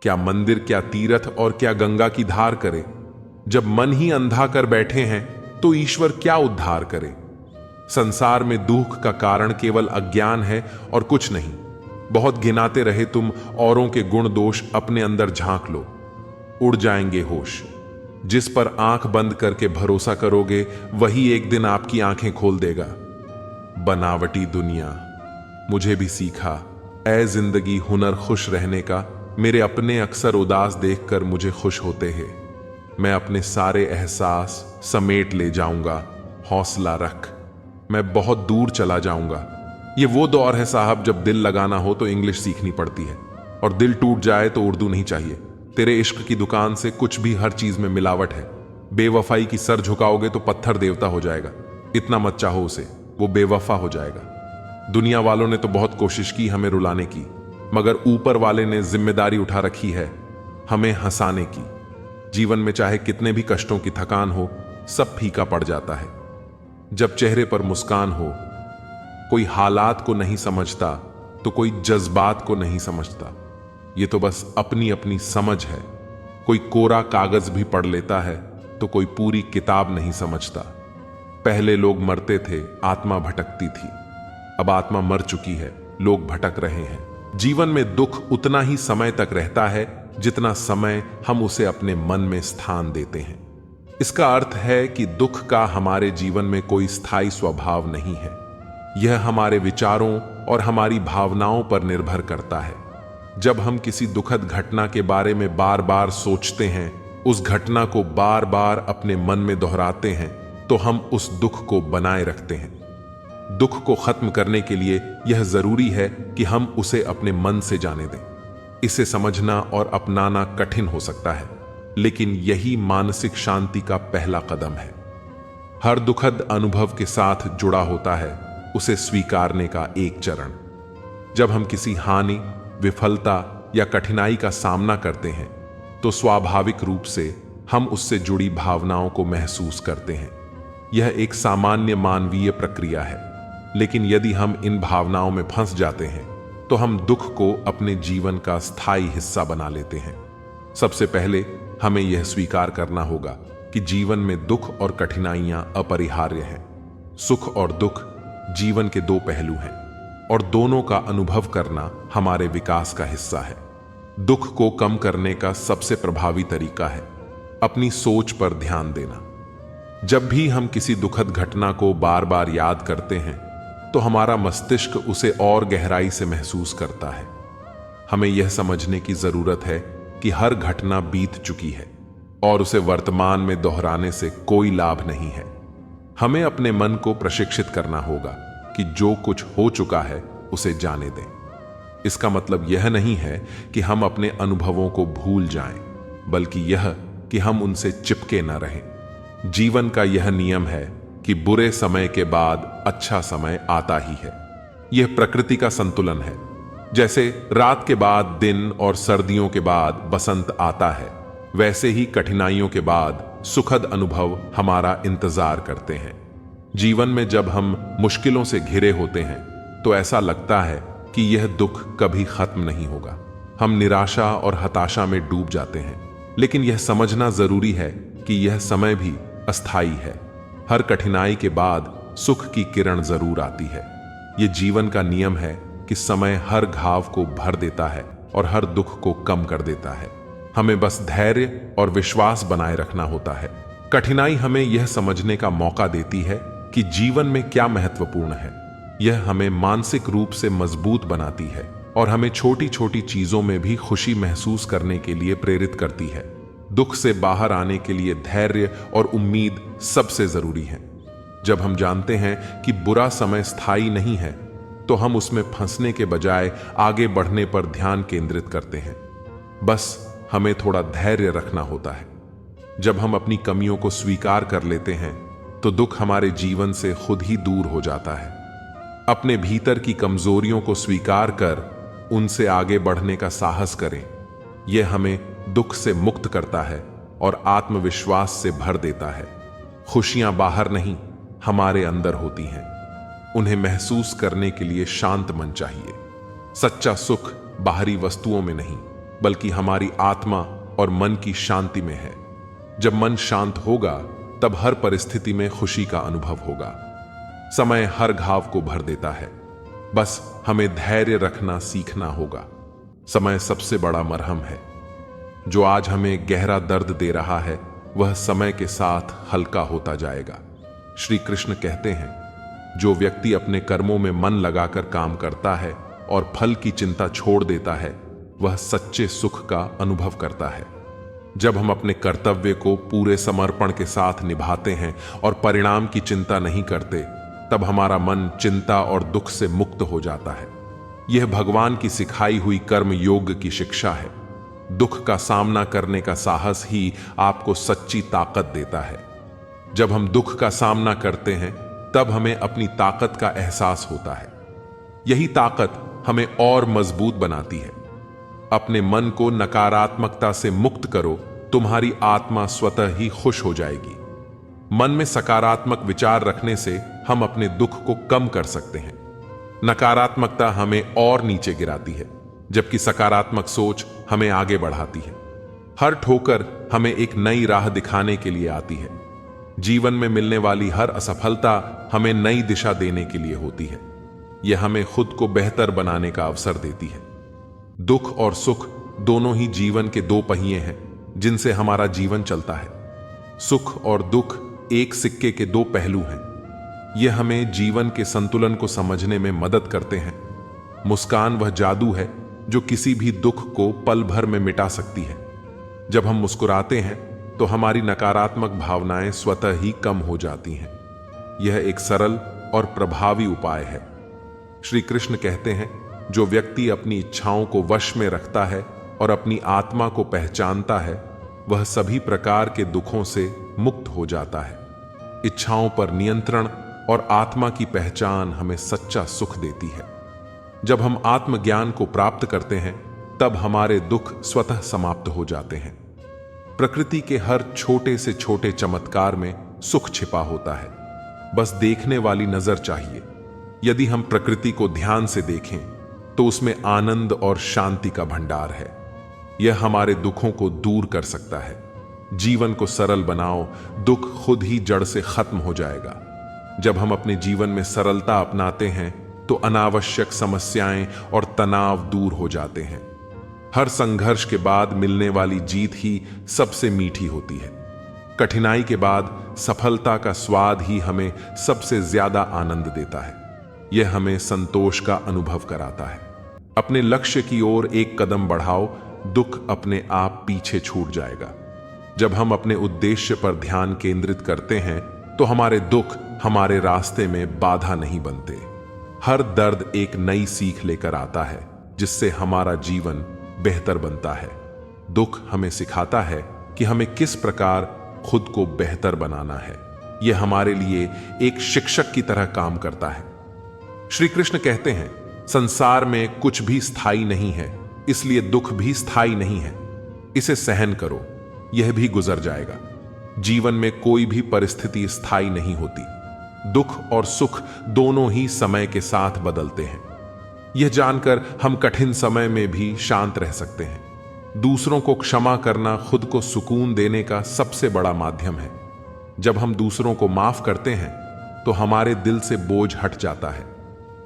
क्या मंदिर, क्या तीर्थ और क्या गंगा की धार करे? जब मन ही अंधा कर बैठे हैं तो ईश्वर क्या उद्धार करे? संसार में दुख का कारण केवल अज्ञान है और कुछ नहीं। बहुत गिनाते रहे तुम औरों के गुण दोष, अपने अंदर झांक लो, उड़ जाएंगे होश। जिस पर आंख बंद करके भरोसा करोगे वही एक दिन आपकी आंखें खोल देगा। बनावटी दुनिया, मुझे भी सीखा ऐ जिंदगी हुनर खुश रहने का। मेरे अपने अक्सर उदास देखकर मुझे खुश होते हैं। मैं अपने सारे एहसास समेट ले जाऊंगा, हौसला रख, मैं बहुत दूर चला जाऊंगा। ये वो दौर है साहब जब दिल लगाना हो तो इंग्लिश सीखनी पड़ती है, और दिल टूट जाए तो उर्दू नहीं चाहिए। तेरे इश्क की दुकान से कुछ भी हर चीज में मिलावट है। बेवफाई की सर झुकाओगे तो पत्थर देवता हो जाएगा। इतना मत चाहो उसे, वो बेवफा हो जाएगा। दुनिया वालों ने तो बहुत कोशिश की हमें रुलाने की, मगर ऊपर वाले ने जिम्मेदारी उठा रखी है हमें हंसाने की। जीवन में चाहे कितने भी कष्टों की थकान हो, सब फीका पड़ जाता है जब चेहरे पर मुस्कान हो। कोई हालात को नहीं समझता तो कोई जज्बात को नहीं समझता। ये तो बस अपनी अपनी समझ है। कोई कोरा कागज भी पढ़ लेता है तो कोई पूरी किताब नहीं समझता। पहले लोग मरते थे, आत्मा भटकती थी। अब आत्मा मर चुकी है, लोग भटक रहे हैं। जीवन में दुख उतना ही समय तक रहता है जितना समय हम उसे अपने मन में स्थान देते हैं। इसका अर्थ है कि दुख का हमारे जीवन में कोई स्थायी स्वभाव नहीं है। यह हमारे विचारों और हमारी भावनाओं पर निर्भर करता है। जब हम किसी दुखद घटना के बारे में बार बार सोचते हैं, उस घटना को बार बार अपने मन में दोहराते हैं, तो हम उस दुख को बनाए रखते हैं। दुख को खत्म करने के लिए यह जरूरी है कि हम उसे अपने मन से जाने दें। इसे समझना और अपनाना कठिन हो सकता है, लेकिन यही मानसिक शांति का पहला कदम है। हर दुखद अनुभव के साथ जुड़ा होता है उसे स्वीकारने का एक चरण। जब हम किसी हानि, विफलता या कठिनाई का सामना करते हैं तो स्वाभाविक रूप से हम उससे जुड़ी भावनाओं को महसूस करते हैं। यह एक सामान्य मानवीय प्रक्रिया है, लेकिन यदि हम इन भावनाओं में फंस जाते हैं तो हम दुख को अपने जीवन का स्थायी हिस्सा बना लेते हैं। सबसे पहले हमें यह स्वीकार करना होगा कि जीवन में दुख और कठिनाइयां अपरिहार्य हैं। सुख और दुख जीवन के दो पहलू हैं, और दोनों का अनुभव करना हमारे विकास का हिस्सा है। दुख को कम करने का सबसे प्रभावी तरीका है अपनी सोच पर ध्यान देना। जब भी हम किसी दुखद घटना को बार बार याद करते हैं तो हमारा मस्तिष्क उसे और गहराई से महसूस करता है। हमें यह समझने की जरूरत है कि हर घटना बीत चुकी है और उसे वर्तमान में दोहराने से कोई लाभ नहीं है। हमें अपने मन को प्रशिक्षित करना होगा कि जो कुछ हो चुका है उसे जाने दें। इसका मतलब यह नहीं है कि हम अपने अनुभवों को भूल जाएं, बल्कि यह कि हम उनसे चिपके न रहें। जीवन का यह नियम है कि बुरे समय के बाद अच्छा समय आता ही है। यह प्रकृति का संतुलन है। जैसे रात के बाद दिन और सर्दियों के बाद बसंत आता है, वैसे ही कठिनाइयों के बाद सुखद अनुभव हमारा इंतजार करते हैं। जीवन में जब हम मुश्किलों से घिरे होते हैं तो ऐसा लगता है कि यह दुख कभी खत्म नहीं होगा। हम निराशा और हताशा में डूब जाते हैं, लेकिन यह समझना जरूरी है कि यह समय भी अस्थायी है। हर कठिनाई के बाद सुख की किरण जरूर आती है। यह जीवन का नियम है कि समय हर घाव को भर देता है और हर दुख को कम कर देता है। हमें बस धैर्य और विश्वास बनाए रखना होता है। कठिनाई हमें यह समझने का मौका देती है कि जीवन में क्या महत्वपूर्ण है। यह हमें मानसिक रूप से मजबूत बनाती है और हमें छोटी छोटी चीजों में भी खुशी महसूस करने के लिए प्रेरित करती है। दुख से बाहर आने के लिए धैर्य और उम्मीद सबसे जरूरी है। जब हम जानते हैं कि बुरा समय स्थायी नहीं है तो हम उसमें फंसने के बजाय आगे बढ़ने पर ध्यान केंद्रित करते हैं। बस हमें थोड़ा धैर्य रखना होता है। जब हम अपनी कमियों को स्वीकार कर लेते हैं तो दुख हमारे जीवन से खुद ही दूर हो जाता है। अपने भीतर की कमजोरियों को स्वीकार कर उनसे आगे बढ़ने का साहस करें। यह हमें दुख से मुक्त करता है और आत्मविश्वास से भर देता है। खुशियां बाहर नहीं, हमारे अंदर होती हैं। उन्हें महसूस करने के लिए शांत मन चाहिए। सच्चा सुख बाहरी वस्तुओं में नहीं, बल्कि हमारी आत्मा और मन की शांति में है। जब मन शांत होगा तब हर परिस्थिति में खुशी का अनुभव होगा। समय हर घाव को भर देता है, बस हमें धैर्य रखना सीखना होगा। समय सबसे बड़ा मरहम है। जो आज हमें गहरा दर्द दे रहा है वह समय के साथ हल्का होता जाएगा। श्री कृष्ण कहते हैं, जो व्यक्ति अपने कर्मों में मन लगाकर काम करता है और फल की चिंता छोड़ देता है वह सच्चे सुख का अनुभव करता है। जब हम अपने कर्तव्य को पूरे समर्पण के साथ निभाते हैं और परिणाम की चिंता नहीं करते, तब हमारा मन चिंता और दुख से मुक्त हो जाता है। यह भगवान की सिखाई हुई कर्म योग की शिक्षा है। दुख का सामना करने का साहस ही आपको सच्ची ताकत देता है। जब हम दुख का सामना करते हैं तब हमें अपनी ताकत का एहसास होता है। यही ताकत हमें और मजबूत बनाती है। अपने मन को नकारात्मकता से मुक्त करो, तुम्हारी आत्मा स्वतः ही खुश हो जाएगी। मन में सकारात्मक विचार रखने से हम अपने दुख को कम कर सकते हैं। नकारात्मकता हमें और नीचे गिराती है, जबकि सकारात्मक सोच हमें आगे बढ़ाती है। हर ठोकर हमें एक नई राह दिखाने के लिए आती है। जीवन में मिलने वाली हर असफलता हमें नई दिशा देने के लिए होती है। यह हमें खुद को बेहतर बनाने का अवसर देती है। दुख और सुख दोनों ही जीवन के दो पहिए हैं जिनसे हमारा जीवन चलता है। सुख और दुख एक सिक्के के दो पहलू हैं। यह हमें जीवन के संतुलन को समझने में मदद करते हैं। मुस्कान वह जादू है जो किसी भी दुख को पल भर में मिटा सकती है। जब हम मुस्कुराते हैं तो हमारी नकारात्मक भावनाएं स्वतः ही कम हो जाती हैं। यह एक सरल और प्रभावी उपाय है। श्री कृष्ण कहते हैं, जो व्यक्ति अपनी इच्छाओं को वश में रखता है और अपनी आत्मा को पहचानता है वह सभी प्रकार के दुखों से मुक्त हो जाता है। इच्छाओं पर नियंत्रण और आत्मा की पहचान हमें सच्चा सुख देती है। जब हम आत्मज्ञान को प्राप्त करते हैं तब हमारे दुख स्वतः समाप्त हो जाते हैं। प्रकृति के हर छोटे से छोटे चमत्कार में सुख छिपा होता है, बस देखने वाली नजर चाहिए। यदि हम प्रकृति को ध्यान से देखें तो उसमें आनंद और शांति का भंडार है। यह हमारे दुखों को दूर कर सकता है। जीवन को सरल बनाओ, दुख खुद ही जड़ से खत्म हो जाएगा। जब हम अपने जीवन में सरलता अपनाते हैं तो अनावश्यक समस्याएं और तनाव दूर हो जाते हैं। हर संघर्ष के बाद मिलने वाली जीत ही सबसे मीठी होती है। कठिनाई के बाद सफलता का स्वाद ही हमें सबसे ज्यादा आनंद देता है। यह हमें संतोष का अनुभव कराता है। अपने लक्ष्य की ओर एक कदम बढ़ाओ, दुख अपने आप पीछे छूट जाएगा। जब हम अपने उद्देश्य पर ध्यान केंद्रित करते हैं तो हमारे दुख हमारे रास्ते में बाधा नहीं बनते। हर दर्द एक नई सीख लेकर आता है जिससे हमारा जीवन बेहतर बनता है। दुख हमें सिखाता है कि हमें किस प्रकार खुद को बेहतर बनाना है। यह हमारे लिए एक शिक्षक की तरह काम करता है। श्री कृष्ण कहते हैं, संसार में कुछ भी स्थायी नहीं है, इसलिए दुख भी स्थायी नहीं है। इसे सहन करो, यह भी गुजर जाएगा। जीवन में कोई भी परिस्थिति स्थायी नहीं होती। दुख और सुख दोनों ही समय के साथ बदलते हैं। यह जानकर हम कठिन समय में भी शांत रह सकते हैं। दूसरों को क्षमा करना खुद को सुकून देने का सबसे बड़ा माध्यम है। जब हम दूसरों को माफ करते हैं तो हमारे दिल से बोझ हट जाता है।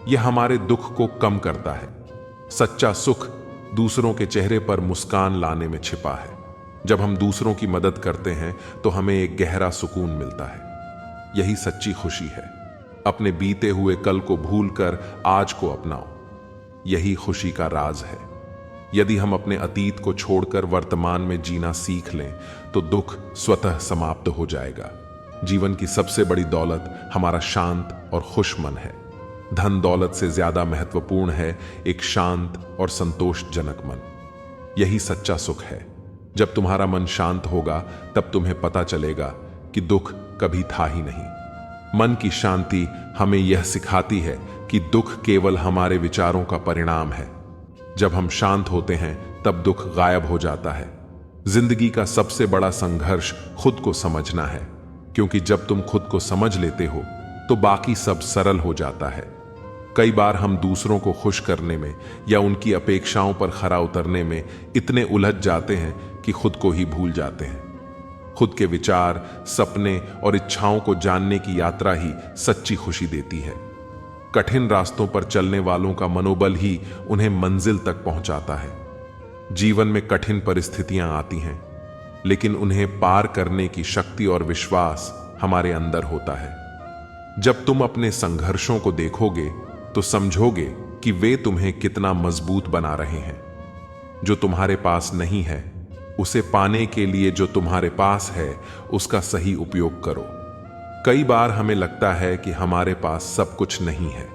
यह हमारे दुख को कम करता है। सच्चा सुख दूसरों के चेहरे पर मुस्कान लाने में छिपा है। जब हम दूसरों की मदद करते हैं तो हमें एक गहरा सुकून मिलता है। यही सच्ची खुशी है। अपने बीते हुए कल को भूलकर आज को अपनाओ, यही खुशी का राज है। यदि हम अपने अतीत को छोड़कर वर्तमान में जीना सीख लें तो दुख स्वतः समाप्त हो जाएगा। जीवन की सबसे बड़ी दौलत हमारा शांत और खुश मन है। धन दौलत से ज्यादा महत्वपूर्ण है एक शांत और संतोषजनक मन। यही सच्चा सुख है। जब तुम्हारा मन शांत होगा तब तुम्हें पता चलेगा कि दुख कभी था ही नहीं। मन की शांति हमें यह सिखाती है कि दुख केवल हमारे विचारों का परिणाम है। जब हम शांत होते हैं तब दुख गायब हो जाता है। जिंदगी का सबसे बड़ा संघर्ष खुद को समझना है, क्योंकि जब तुम खुद को समझ लेते हो तो बाकी सब सरल हो जाता है। कई बार हम दूसरों को खुश करने में या उनकी अपेक्षाओं पर खरा उतरने में इतने उलझ जाते हैं कि खुद को ही भूल जाते हैं। खुद के विचार, सपने और इच्छाओं को जानने की यात्रा ही सच्ची खुशी देती है। कठिन रास्तों पर चलने वालों का मनोबल ही उन्हें मंजिल तक पहुंचाता है। जीवन में कठिन परिस्थितियां आती हैं, लेकिन उन्हें पार करने की शक्ति और विश्वास हमारे अंदर होता है। जब तुम अपने संघर्षों को देखोगे तो समझोगे कि वे तुम्हें कितना मजबूत बना रहे हैं। जो तुम्हारे पास नहीं है, उसे पाने के लिए जो तुम्हारे पास है उसका सही उपयोग करो। कई बार हमें लगता है कि हमारे पास सब कुछ नहीं है,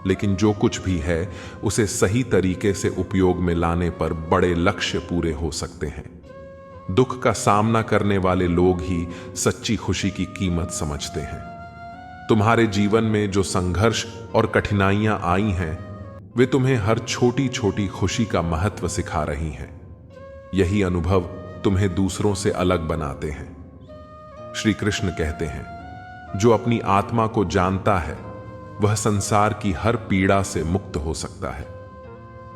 लेकिन जो कुछ भी है उसे सही तरीके से उपयोग में लाने पर बड़े लक्ष्य पूरे हो सकते हैं। दुख का सामना करने वाले लोग ही सच्ची खुशी की कीमत समझते हैं। तुम्हारे जीवन में जो संघर्ष और कठिनाइयां आई हैं, वे तुम्हें हर छोटी छोटी खुशी का महत्व सिखा रही हैं। यही अनुभव तुम्हें दूसरों से अलग बनाते हैं। श्री कृष्ण कहते हैं, जो अपनी आत्मा को जानता है वह संसार की हर पीड़ा से मुक्त हो सकता है।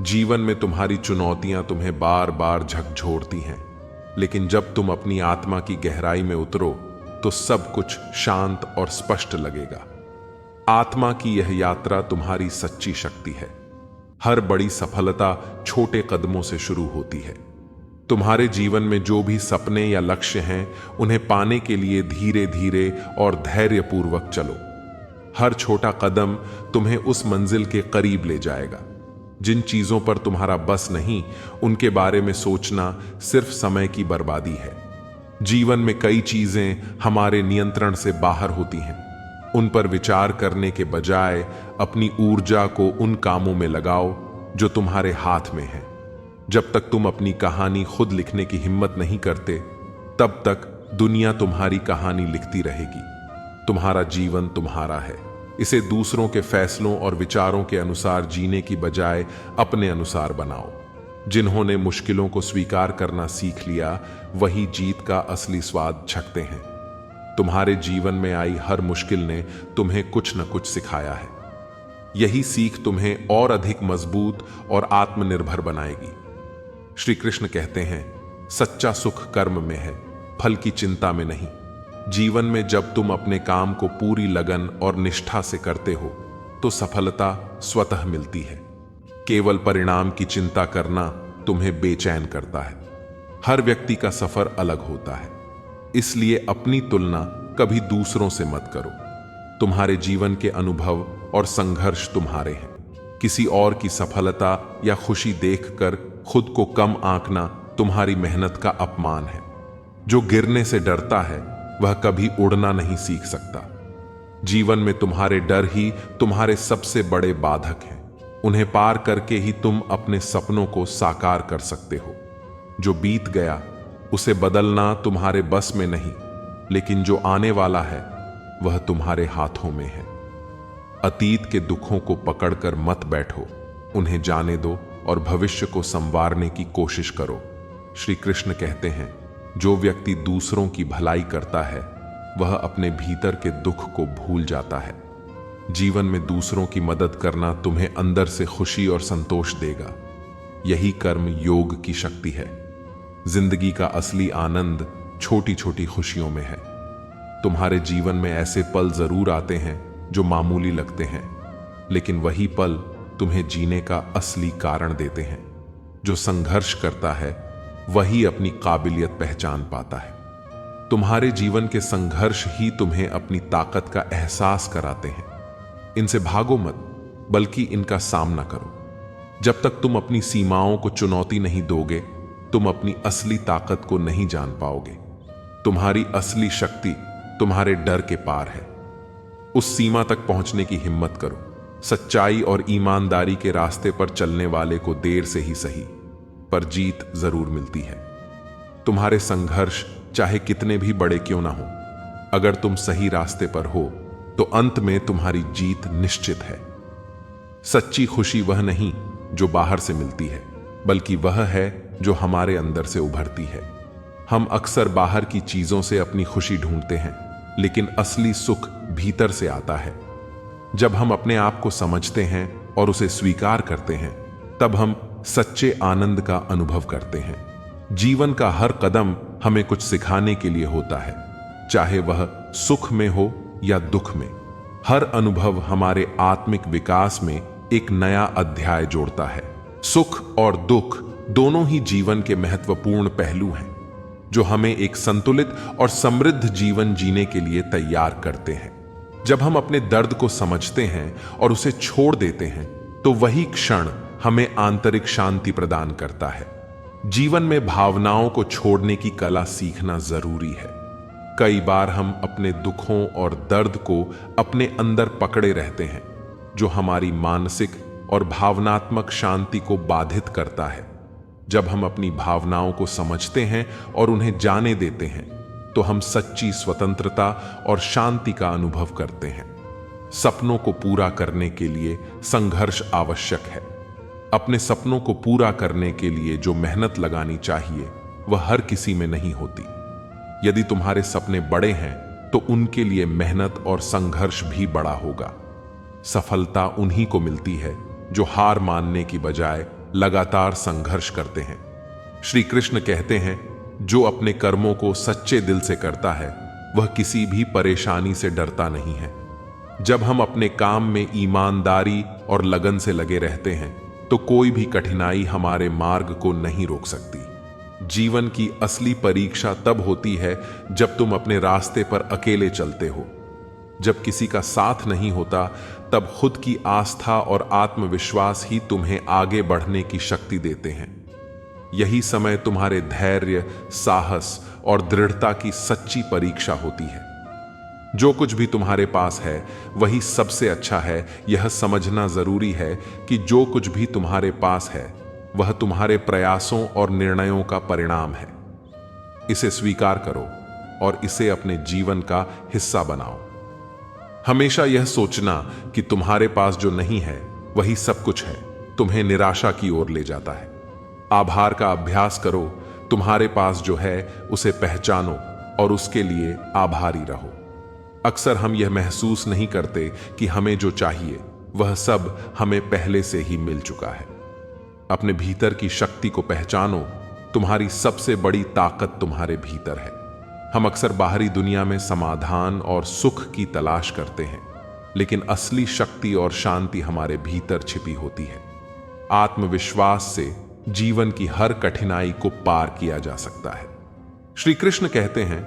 जीवन में तुम्हारी चुनौतियां तुम्हें बार बार झकझोरती हैं, लेकिन जब तुम अपनी आत्मा की गहराई में उतरो तो सब कुछ शांत और स्पष्ट लगेगा। आत्मा की यह यात्रा तुम्हारी सच्ची शक्ति है। हर बड़ी सफलता छोटे कदमों से शुरू होती है। तुम्हारे जीवन में जो भी सपने या लक्ष्य हैं, उन्हें पाने के लिए धीरे धीरे और धैर्यपूर्वक चलो। हर छोटा कदम तुम्हें उस मंजिल के करीब ले जाएगा। जिन चीजों पर तुम्हारा बस नहीं, उनके बारे में सोचना सिर्फ समय की बर्बादी है। जीवन में कई चीजें हमारे नियंत्रण से बाहर होती हैं। उन पर विचार करने के बजाय अपनी ऊर्जा को उन कामों में लगाओ जो तुम्हारे हाथ में है। जब तक तुम अपनी कहानी खुद लिखने की हिम्मत नहीं करते, तब तक दुनिया तुम्हारी कहानी लिखती रहेगी। तुम्हारा जीवन तुम्हारा है। इसे दूसरों के फैसलों और विचारों के अनुसार जीने की बजाय अपने अनुसार बनाओ। जिन्होंने मुश्किलों को स्वीकार करना सीख लिया, वही जीत का असली स्वाद चखते हैं। तुम्हारे जीवन में आई हर मुश्किल ने तुम्हें कुछ न कुछ सिखाया है। यही सीख तुम्हें और अधिक मजबूत और आत्मनिर्भर बनाएगी। श्री कृष्ण कहते हैं, सच्चा सुख कर्म में है, फल की चिंता में नहीं। जीवन में जब तुम अपने काम को पूरी लगन और निष्ठा से करते हो, तो सफलता स्वतः मिलती है। केवल परिणाम की चिंता करना तुम्हें बेचैन करता है। हर व्यक्ति का सफर अलग होता है, इसलिए अपनी तुलना कभी दूसरों से मत करो। तुम्हारे जीवन के अनुभव और संघर्ष तुम्हारे हैं। किसी और की सफलता या खुशी देखकर खुद को कम आंकना तुम्हारी मेहनत का अपमान है। जो गिरने से डरता है वह कभी उड़ना नहीं सीख सकता। जीवन में तुम्हारे डर ही तुम्हारे सबसे बड़े बाधक हैं। उन्हें पार करके ही तुम अपने सपनों को साकार कर सकते हो। जो बीत गया उसे बदलना तुम्हारे बस में नहीं, लेकिन जो आने वाला है वह तुम्हारे हाथों में है। अतीत के दुखों को पकड़कर मत बैठो, उन्हें जाने दो और भविष्य को संवारने की कोशिश करो। श्री कृष्ण कहते हैं, जो व्यक्ति दूसरों की भलाई करता है वह अपने भीतर के दुख को भूल जाता है। जीवन में दूसरों की मदद करना तुम्हें अंदर से खुशी और संतोष देगा। यही कर्म योग की शक्ति है। जिंदगी का असली आनंद छोटी छोटी खुशियों में है। तुम्हारे जीवन में ऐसे पल जरूर आते हैं जो मामूली लगते हैं, लेकिन वही पल तुम्हें जीने का असली कारण देते हैं। जो संघर्ष करता है वही अपनी काबिलियत पहचान पाता है। तुम्हारे जीवन के संघर्ष ही तुम्हें अपनी ताकत का एहसास कराते हैं। इनसे भागो मत, बल्कि इनका सामना करो। जब तक तुम अपनी सीमाओं को चुनौती नहीं दोगे, तुम अपनी असली ताकत को नहीं जान पाओगे। तुम्हारी असली शक्ति तुम्हारे डर के पार है। उस सीमा तक पहुंचने की हिम्मत करो। सच्चाई और ईमानदारी के रास्ते पर चलने वाले को देर से ही सही, पर जीत जरूर मिलती है। तुम्हारे संघर्ष चाहे कितने भी बड़े क्यों ना हो, अगर तुम सही रास्ते पर हो तो अंत में तुम्हारी जीत निश्चित है। सच्ची खुशी वह नहीं जो बाहर से मिलती है, बल्कि वह है जो हमारे अंदर से उभरती है। हम अक्सर बाहर की चीजों से अपनी खुशी ढूंढते हैं, लेकिन असली सुख भीतर से आता है। जब हम अपने आप को समझते हैं और उसे स्वीकार करते हैं, तब हम सच्चे आनंद का अनुभव करते हैं। जीवन का हर कदम हमें कुछ सिखाने के लिए होता है, चाहे वह सुख में हो या दुख में। हर अनुभव हमारे आत्मिक विकास में एक नया अध्याय जोड़ता है। सुख और दुख दोनों ही जीवन के महत्वपूर्ण पहलू हैं, जो हमें एक संतुलित और समृद्ध जीवन जीने के लिए तैयार करते हैं। जब हम अपने दर्द को समझते हैं और उसे छोड़ देते हैं, तो वही क्षण हमें आंतरिक शांति प्रदान करता है। जीवन में भावनाओं को छोड़ने की कला सीखना जरूरी है। कई बार हम अपने दुखों और दर्द को अपने अंदर पकड़े रहते हैं, जो हमारी मानसिक और भावनात्मक शांति को बाधित करता है। जब हम अपनी भावनाओं को समझते हैं और उन्हें जाने देते हैं, तो हम सच्ची स्वतंत्रता और शांति का अनुभव करते हैं। सपनों को पूरा करने के लिए संघर्ष आवश्यक है। अपने सपनों को पूरा करने के लिए जो मेहनत लगानी चाहिए, वह हर किसी में नहीं होती। यदि तुम्हारे सपने बड़े हैं, तो उनके लिए मेहनत और संघर्ष भी बड़ा होगा। सफलता उन्हीं को मिलती है जो हार मानने की बजाय लगातार संघर्ष करते हैं। श्री कृष्ण कहते हैं, जो अपने कर्मों को सच्चे दिल से करता है, वह किसी भी परेशानी से डरता नहीं है। जब हम अपने काम में ईमानदारी और लगन से लगे रहते हैं, तो कोई भी कठिनाई हमारे मार्ग को नहीं रोक सकती। जीवन की असली परीक्षा तब होती है जब तुम अपने रास्ते पर अकेले चलते हो। जब किसी का साथ नहीं होता, तब खुद की आस्था और आत्मविश्वास ही तुम्हें आगे बढ़ने की शक्ति देते हैं। यही समय तुम्हारे धैर्य, साहस और दृढ़ता की सच्ची परीक्षा होती है। जो कुछ भी तुम्हारे पास है, वही सबसे अच्छा है। यह समझना जरूरी है कि जो कुछ भी तुम्हारे पास है, वह तुम्हारे प्रयासों और निर्णयों का परिणाम है। इसे स्वीकार करो और इसे अपने जीवन का हिस्सा बनाओ। हमेशा यह सोचना कि तुम्हारे पास जो नहीं है वही सब कुछ है, तुम्हें निराशा की ओर ले जाता है। आभार का अभ्यास करो। तुम्हारे पास जो है उसे पहचानो और उसके लिए आभारी रहो। अक्सर हम यह महसूस नहीं करते कि हमें जो चाहिए वह सब हमें पहले से ही मिल चुका है। अपने भीतर की शक्ति को पहचानो। तुम्हारी सबसे बड़ी ताकत तुम्हारे भीतर है। हम अक्सर बाहरी दुनिया में समाधान और सुख की तलाश करते हैं, लेकिन असली शक्ति और शांति हमारे भीतर छिपी होती है। आत्मविश्वास से जीवन की हर कठिनाई को पार किया जा सकता है। श्री कृष्ण कहते हैं,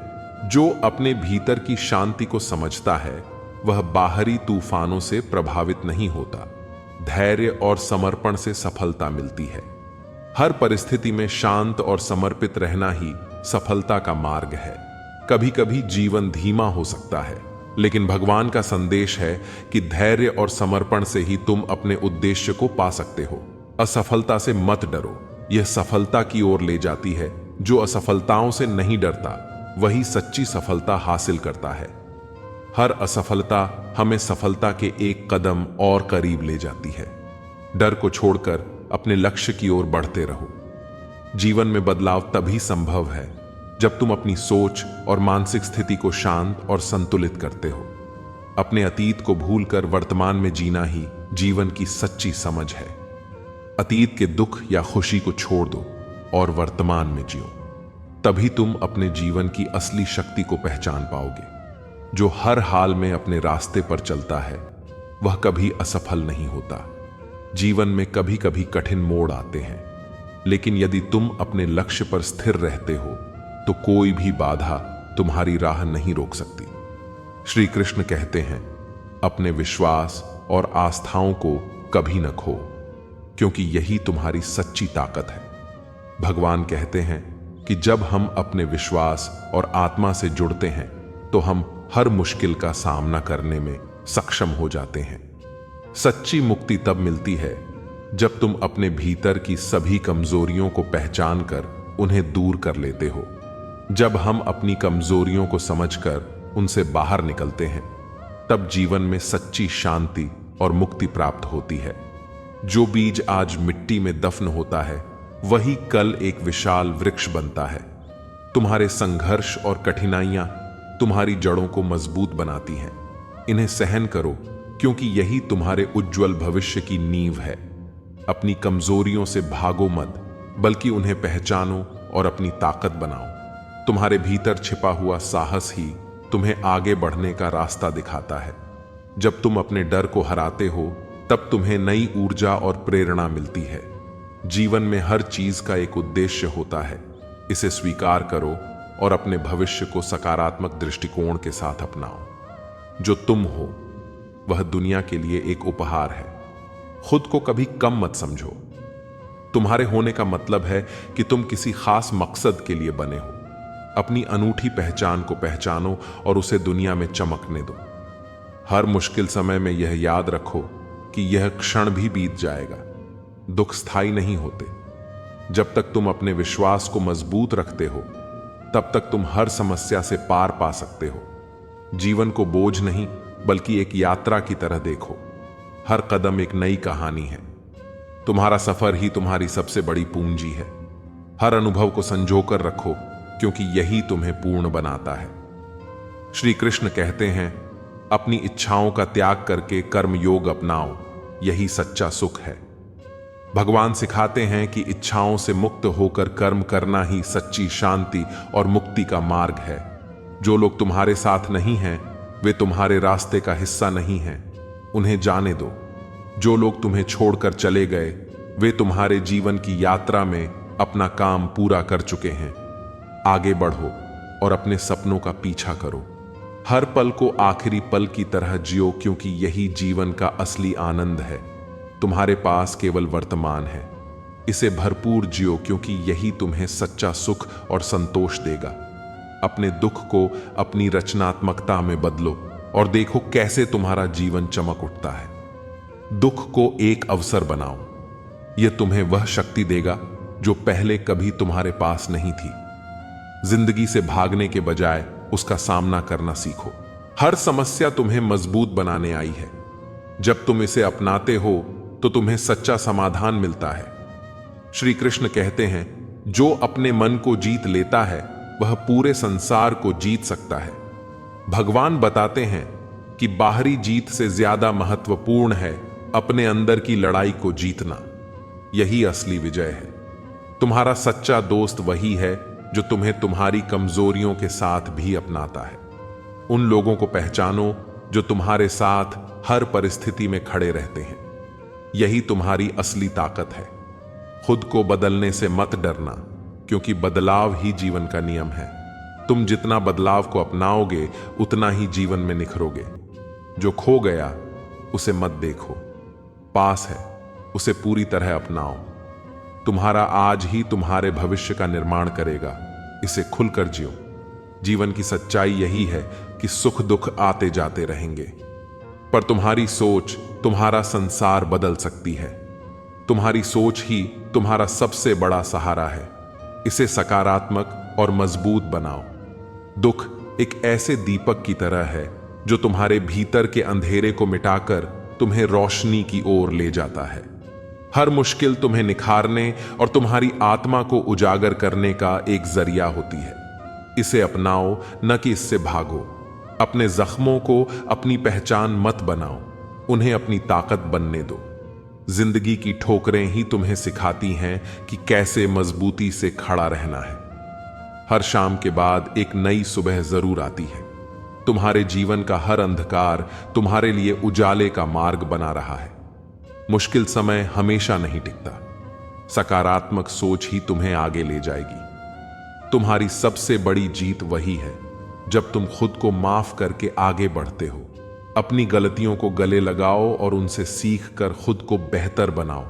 जो अपने भीतर की शांति को समझता है, वह बाहरी तूफानों से प्रभावित नहीं होता। धैर्य और समर्पण से सफलता मिलती है। हर परिस्थिति में शांत और समर्पित रहना ही सफलता का मार्ग है। कभी कभी जीवन धीमा हो सकता है, लेकिन भगवान का संदेश है कि धैर्य और समर्पण से ही तुम अपने उद्देश्य को पा सकते हो। असफलता से मत डरो, यह सफलता की ओर ले जाती है। जो असफलताओं से नहीं डरता, वही सच्ची सफलता हासिल करता है। हर असफलता हमें सफलता के एक कदम और करीब ले जाती है। डर को छोड़कर अपने लक्ष्य की ओर बढ़ते रहो। जीवन में बदलाव तभी संभव है जब तुम अपनी सोच और मानसिक स्थिति को शांत और संतुलित करते हो। अपने अतीत को भूलकर वर्तमान में जीना ही जीवन की सच्ची समझ है। अतीत के दुख या खुशी को छोड़ दो और वर्तमान में जियो। तभी तुम अपने जीवन की असली शक्ति को पहचान पाओगे। जो हर हाल में अपने रास्ते पर चलता है, वह कभी असफल नहीं होता। जीवन में कभी कभी कठिन मोड़ आते हैं, लेकिन यदि तुम अपने लक्ष्य पर स्थिर रहते हो, तो कोई भी बाधा तुम्हारी राह नहीं रोक सकती। श्री कृष्ण कहते हैं, अपने विश्वास और आस्थाओं को कभी न खो, क्योंकि यही तुम्हारी सच्ची ताकत है। भगवान कहते हैं कि जब हम अपने विश्वास और आत्मा से जुड़ते हैं, तो हम हर मुश्किल का सामना करने में सक्षम हो जाते हैं। सच्ची मुक्ति तब मिलती है जब तुम अपने भीतर की सभी कमजोरियों को पहचान कर उन्हें दूर कर लेते हो। जब हम अपनी कमजोरियों को समझकर उनसे बाहर निकलते हैं, तब जीवन में सच्ची शांति और मुक्ति प्राप्त होती है। जो बीज आज मिट्टी में दफन होता है, वही कल एक विशाल वृक्ष बनता है। तुम्हारे संघर्ष और कठिनाइयां तुम्हारी जड़ों को मजबूत बनाती हैं। इन्हें सहन करो क्योंकि यही तुम्हारे उज्जवल भविष्य की नींव है। अपनी कमजोरियों से भागो मत, बल्कि उन्हें पहचानो और अपनी ताकत बनाओ। तुम्हारे भीतर छिपा हुआ साहस ही तुम्हें आगे बढ़ने का रास्ता दिखाता है। जब तुम अपने डर को हराते हो, तब तुम्हें नई ऊर्जा और प्रेरणा मिलती है। जीवन में हर चीज का एक उद्देश्य होता है। इसे स्वीकार करो और अपने भविष्य को सकारात्मक दृष्टिकोण के साथ अपनाओ। जो तुम हो वह दुनिया के लिए एक उपहार है। खुद को कभी कम मत समझो। तुम्हारे होने का मतलब है कि तुम किसी खास मकसद के लिए बने हो। अपनी अनूठी पहचान को पहचानो और उसे दुनिया में चमकने दो। हर मुश्किल समय में यह याद रखो कि यह क्षण भी बीत जाएगा। दुख स्थायी नहीं होते। जब तक तुम अपने विश्वास को मजबूत रखते हो, तब तक तुम हर समस्या से पार पा सकते हो। जीवन को बोझ नहीं, बल्कि एक यात्रा की तरह देखो। हर कदम एक नई कहानी है। तुम्हारा सफर ही तुम्हारी सबसे बड़ी पूंजी है। हर अनुभव को संजोकर रखो, क्योंकि यही तुम्हें पूर्ण बनाता है। श्री कृष्ण कहते हैं, अपनी इच्छाओं का त्याग करके कर्म योग अपनाओ, यही सच्चा सुख है। भगवान सिखाते हैं कि इच्छाओं से मुक्त होकर कर्म करना ही सच्ची शांति और मुक्ति का मार्ग है। जो लोग तुम्हारे साथ नहीं हैं, वे तुम्हारे रास्ते का हिस्सा नहीं हैं। उन्हें जाने दो। जो लोग तुम्हें छोड़कर चले गए, वे तुम्हारे जीवन की यात्रा में अपना काम पूरा कर चुके हैं। आगे बढ़ो और अपने सपनों का पीछा करो। हर पल को आखिरी पल की तरह जियो, क्योंकि यही जीवन का असली आनंद है। तुम्हारे पास केवल वर्तमान है। इसे भरपूर जियो, क्योंकि यही तुम्हें सच्चा सुख और संतोष देगा। अपने दुख को अपनी रचनात्मकता में बदलो और देखो कैसे तुम्हारा जीवन चमक उठता है। दुख को एक अवसर बनाओ। यह तुम्हें वह शक्ति देगा जो पहले कभी तुम्हारे पास नहीं थी। जिंदगी से भागने के बजाय उसका सामना करना सीखो। हर समस्या तुम्हें मजबूत बनाने आई है। जब तुम इसे अपनाते हो तो तुम्हें सच्चा समाधान मिलता है। श्री कृष्ण कहते हैं, जो अपने मन को जीत लेता है वह पूरे संसार को जीत सकता है। भगवान बताते हैं कि बाहरी जीत से ज्यादा महत्वपूर्ण है अपने अंदर की लड़ाई को जीतना। यही असली विजय है। तुम्हारा सच्चा दोस्त वही है जो तुम्हें तुम्हारी कमजोरियों के साथ भी अपनाता है। उन लोगों को पहचानो जो तुम्हारे साथ हर परिस्थिति में खड़े रहते हैं। यही तुम्हारी असली ताकत है। खुद को बदलने से मत डरना, क्योंकि बदलाव ही जीवन का नियम है। तुम जितना बदलाव को अपनाओगे, उतना ही जीवन में निखरोगे। जो खो गया उसे मत देखो, पास है, उसे पूरी तरह अपनाओ। तुम्हारा आज ही तुम्हारे भविष्य का निर्माण करेगा। इसे खुलकर जियो। जीवन की सच्चाई यही है कि सुख दुख आते जाते रहेंगे, पर तुम्हारी सोच तुम्हारा संसार बदल सकती है। तुम्हारी सोच ही तुम्हारा सबसे बड़ा सहारा है। इसे सकारात्मक और मजबूत बनाओ। दुख एक ऐसे दीपक की तरह है जो तुम्हारे भीतर के अंधेरे को मिटाकर तुम्हें रोशनी की ओर ले जाता है। हर मुश्किल तुम्हें निखारने और तुम्हारी आत्मा को उजागर करने का एक जरिया होती है। इसे अपनाओ, न कि इससे भागो। अपने जख्मों को अपनी पहचान मत बनाओ, उन्हें अपनी ताकत बनने दो। जिंदगी की ठोकरें ही तुम्हें सिखाती हैं कि कैसे मजबूती से खड़ा रहना है। हर शाम के बाद एक नई सुबह जरूर आती है। तुम्हारे जीवन का हर अंधकार तुम्हारे लिए उजाले का मार्ग बना रहा है। मुश्किल समय हमेशा नहीं टिकता। सकारात्मक सोच ही तुम्हें आगे ले जाएगी। तुम्हारी सबसे बड़ी जीत वही है जब तुम खुद को माफ करके आगे बढ़ते हो। अपनी गलतियों को गले लगाओ और उनसे सीख कर खुद को बेहतर बनाओ।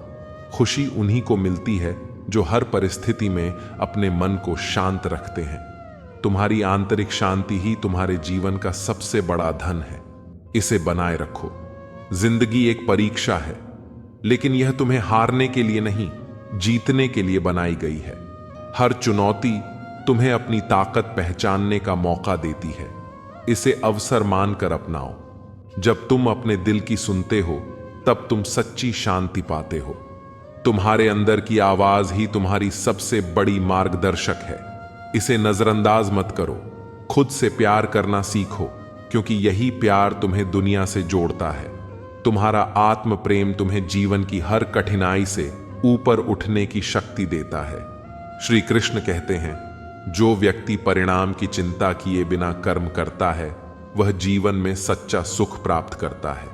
खुशी उन्हीं को मिलती है जो हर परिस्थिति में अपने मन को शांत रखते हैं। तुम्हारी आंतरिक शांति ही तुम्हारे जीवन का सबसे बड़ा धन है। इसे बनाए रखो। जिंदगी एक परीक्षा है, लेकिन यह तुम्हें हारने के लिए नहीं, जीतने के लिए बनाई गई है। हर चुनौती तुम्हें अपनी ताकत पहचानने का मौका देती है। इसे अवसर मानकर अपनाओ। जब तुम अपने दिल की सुनते हो, तब तुम सच्ची शांति पाते हो। तुम्हारे अंदर की आवाज ही तुम्हारी सबसे बड़ी मार्गदर्शक है। इसे नजरअंदाज मत करो। खुद से प्यार करना सीखो, क्योंकि यही प्यार तुम्हें दुनिया से जोड़ता है। तुम्हारा आत्म प्रेम तुम्हें जीवन की हर कठिनाई से ऊपर उठने की शक्ति देता है। श्री कृष्ण कहते हैं, जो व्यक्ति परिणाम की चिंता किए बिना कर्म करता है वह जीवन में सच्चा सुख प्राप्त करता है।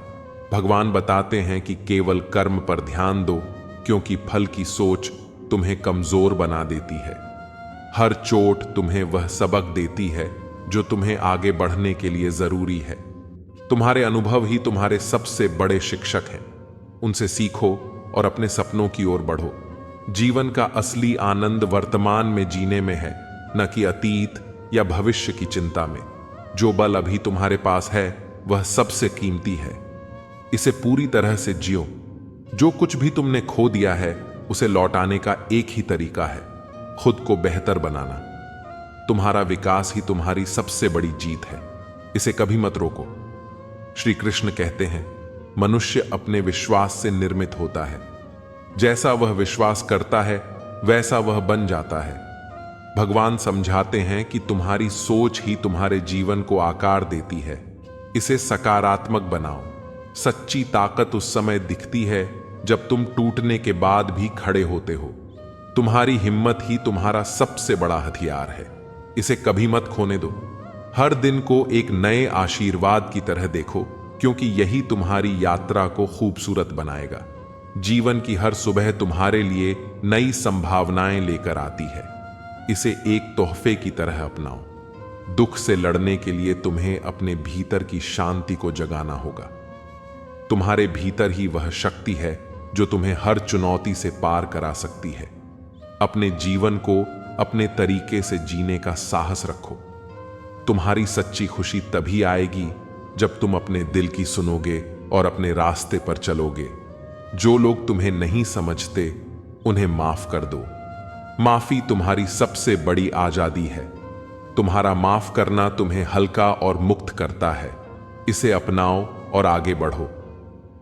भगवान बताते हैं कि केवल कर्म पर ध्यान दो, क्योंकि फल की सोच तुम्हें कमजोर बना देती है। हर चोट तुम्हें वह सबक देती है जो तुम्हें आगे बढ़ने के लिए जरूरी है। तुम्हारे अनुभव ही तुम्हारे सबसे बड़े शिक्षक हैं। उनसे सीखो और अपने सपनों की ओर बढ़ो। जीवन का असली आनंद वर्तमान में जीने में है, न कि अतीत या भविष्य की चिंता में। जो बल अभी तुम्हारे पास है वह सबसे कीमती है। इसे पूरी तरह से जियो। जो कुछ भी तुमने खो दिया है उसे लौटाने का एक ही तरीका है, खुद को बेहतर बनाना। तुम्हारा विकास ही तुम्हारी सबसे बड़ी जीत है। इसे कभी मत रोको। श्री कृष्ण कहते हैं, मनुष्य अपने विश्वास से निर्मित होता है। जैसा वह विश्वास करता है वैसा वह बन जाता है। भगवान समझाते हैं कि तुम्हारी सोच ही तुम्हारे जीवन को आकार देती है। इसे सकारात्मक बनाओ। सच्ची ताकत उस समय दिखती है जब तुम टूटने के बाद भी खड़े होते हो। तुम्हारी हिम्मत ही तुम्हारा सबसे बड़ा हथियार है। इसे कभी मत खोने दो। हर दिन को एक नए आशीर्वाद की तरह देखो, क्योंकि यही तुम्हारी यात्रा को खूबसूरत बनाएगा। जीवन की हर सुबह तुम्हारे लिए नई संभावनाएं लेकर आती है। इसे एक तोहफे की तरह अपनाओ। दुख से लड़ने के लिए तुम्हें अपने भीतर की शांति को जगाना होगा। तुम्हारे भीतर ही वह शक्ति है जो तुम्हें हर चुनौती से पार करा सकती है। अपने जीवन को अपने तरीके से जीने का साहस रखो। तुम्हारी सच्ची खुशी तभी आएगी जब तुम अपने दिल की सुनोगे और अपने रास्ते पर चलोगे। जो लोग तुम्हें नहीं समझते उन्हें माफ कर दो। माफी तुम्हारी सबसे बड़ी आजादी है। तुम्हारा माफ करना तुम्हें हल्का और मुक्त करता है। इसे अपनाओ और आगे बढ़ो।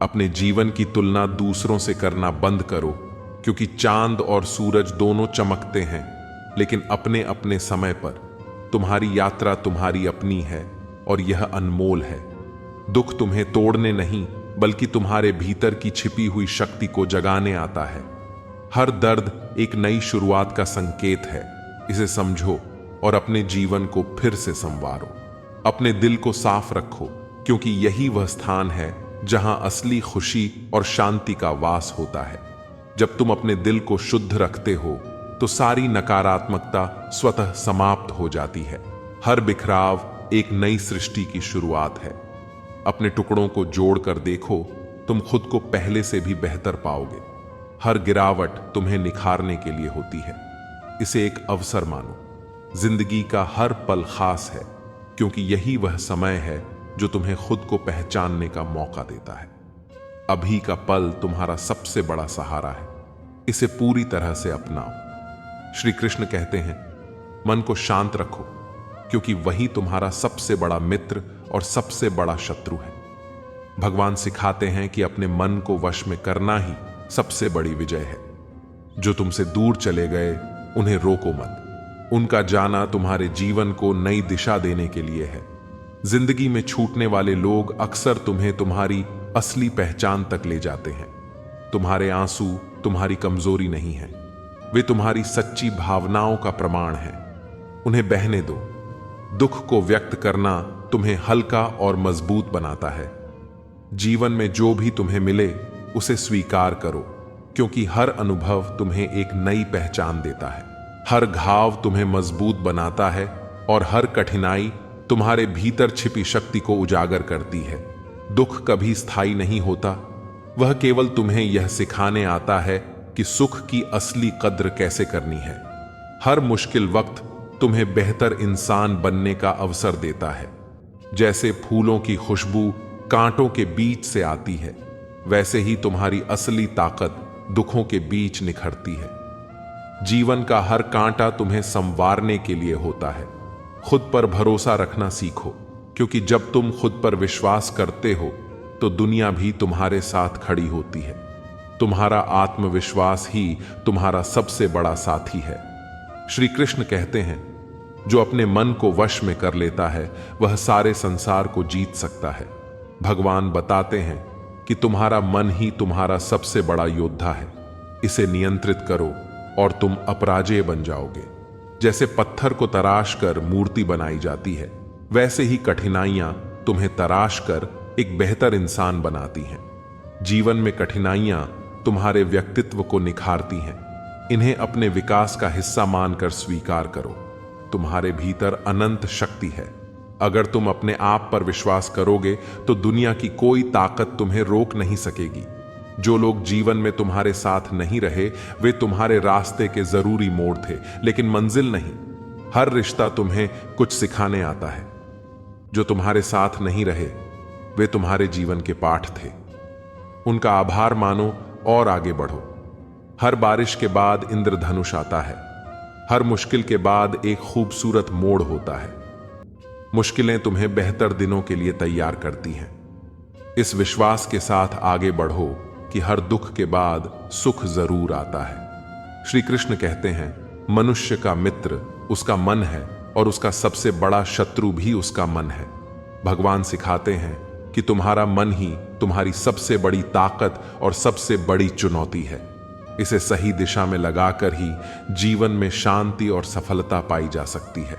अपने जीवन की तुलना दूसरों से करना बंद करो, क्योंकि चांद और सूरज दोनों चमकते हैं, लेकिन अपने अपने समय पर। तुम्हारी यात्रा तुम्हारी अपनी है और यह अनमोल है। दुख तुम्हें तोड़ने नहीं, बल्कि तुम्हारे भीतर की छिपी हुई शक्ति को जगाने आता है। हर दर्द एक नई शुरुआत का संकेत है। इसे समझो और अपने जीवन को फिर से संवारो। अपने दिल को साफ रखो, क्योंकि यही वह स्थान है जहां असली खुशी और शांति का वास होता है। जब तुम अपने दिल को शुद्ध रखते हो तो सारी नकारात्मकता स्वतः समाप्त हो जाती है। हर बिखराव एक नई सृष्टि की शुरुआत है। अपने टुकड़ों को जोड़कर देखो, तुम खुद को पहले से भी बेहतर पाओगे। हर गिरावट तुम्हें निखारने के लिए होती है। इसे एक अवसर मानो। जिंदगी का हर पल खास है, क्योंकि यही वह समय है जो तुम्हें खुद को पहचानने का मौका देता है। अभी का पल तुम्हारा सबसे बड़ा सहारा है। इसे पूरी तरह से अपनाओ। श्री कृष्ण कहते हैं, मन को शांत रखो, क्योंकि वही तुम्हारा सबसे बड़ा मित्र और सबसे बड़ा शत्रु है। भगवान सिखाते हैं कि अपने मन को वश में करना ही सबसे बड़ी विजय है। जो तुमसे दूर चले गए उन्हें रोको मत। उनका जाना तुम्हारे जीवन को नई दिशा देने के लिए है। जिंदगी में छूटने वाले लोग अक्सर तुम्हें तुम्हारी असली पहचान तक ले जाते हैं। तुम्हारे आंसू तुम्हारी कमजोरी नहीं है, वे तुम्हारी सच्ची भावनाओं का प्रमाण है। उन्हें बहने दो। दुख को व्यक्त करना तुम्हें हल्का और मजबूत बनाता है। जीवन में जो भी तुम्हें मिले उसे स्वीकार करो, क्योंकि हर अनुभव तुम्हें एक नई पहचान देता है। हर घाव तुम्हें मजबूत बनाता है और हर कठिनाई तुम्हारे भीतर छिपी शक्ति को उजागर करती है। दुख कभी स्थायी नहीं होता, वह केवल तुम्हें यह सिखाने आता है कि सुख की असली कद्र कैसे करनी है। हर मुश्किल वक्त तुम्हें बेहतर इंसान बनने का अवसर देता है। जैसे फूलों की खुशबू कांटों के बीच से आती है, वैसे ही तुम्हारी असली ताकत दुखों के बीच निखरती है। जीवन का हर कांटा तुम्हें संवारने के लिए होता है। खुद पर भरोसा रखना सीखो, क्योंकि जब तुम खुद पर विश्वास करते हो तो दुनिया भी तुम्हारे साथ खड़ी होती है। तुम्हारा आत्मविश्वास ही तुम्हारा सबसे बड़ा साथी है। श्री कृष्ण कहते हैं, जो अपने मन को वश में कर लेता है वह सारे संसार को जीत सकता है। भगवान बताते हैं, कि तुम्हारा मन ही तुम्हारा सबसे बड़ा योद्धा है। इसे नियंत्रित करो और तुम अपराजेय बन जाओगे। जैसे पत्थर को तराश कर मूर्ति बनाई जाती है, वैसे ही कठिनाइयां तुम्हें तराश कर एक बेहतर इंसान बनाती हैं। जीवन में कठिनाइयां तुम्हारे व्यक्तित्व को निखारती हैं। इन्हें अपने विकास का हिस्सा मानकर स्वीकार करो। तुम्हारे भीतर अनंत शक्ति है। अगर तुम अपने आप पर विश्वास करोगे तो दुनिया की कोई ताकत तुम्हें रोक नहीं सकेगी। जो लोग जीवन में तुम्हारे साथ नहीं रहे, वे तुम्हारे रास्ते के जरूरी मोड़ थे, लेकिन मंजिल नहीं। हर रिश्ता तुम्हें कुछ सिखाने आता है। जो तुम्हारे साथ नहीं रहे, वे तुम्हारे जीवन के पाठ थे। उनका आभार मानो और आगे बढ़ो। हर बारिश के बाद इंद्रधनुष आता है। हर मुश्किल के बाद एक खूबसूरत मोड़ होता है। मुश्किलें तुम्हें बेहतर दिनों के लिए तैयार करती हैं। इस विश्वास के साथ आगे बढ़ो कि हर दुख के बाद सुख जरूर आता है। श्री कृष्ण कहते हैं, मनुष्य का मित्र उसका मन है और उसका सबसे बड़ा शत्रु भी उसका मन है। भगवान सिखाते हैं कि तुम्हारा मन ही तुम्हारी सबसे बड़ी ताकत और सबसे बड़ी चुनौती है। इसे सही दिशा में लगाकर ही जीवन में शांति और सफलता पाई जा सकती है।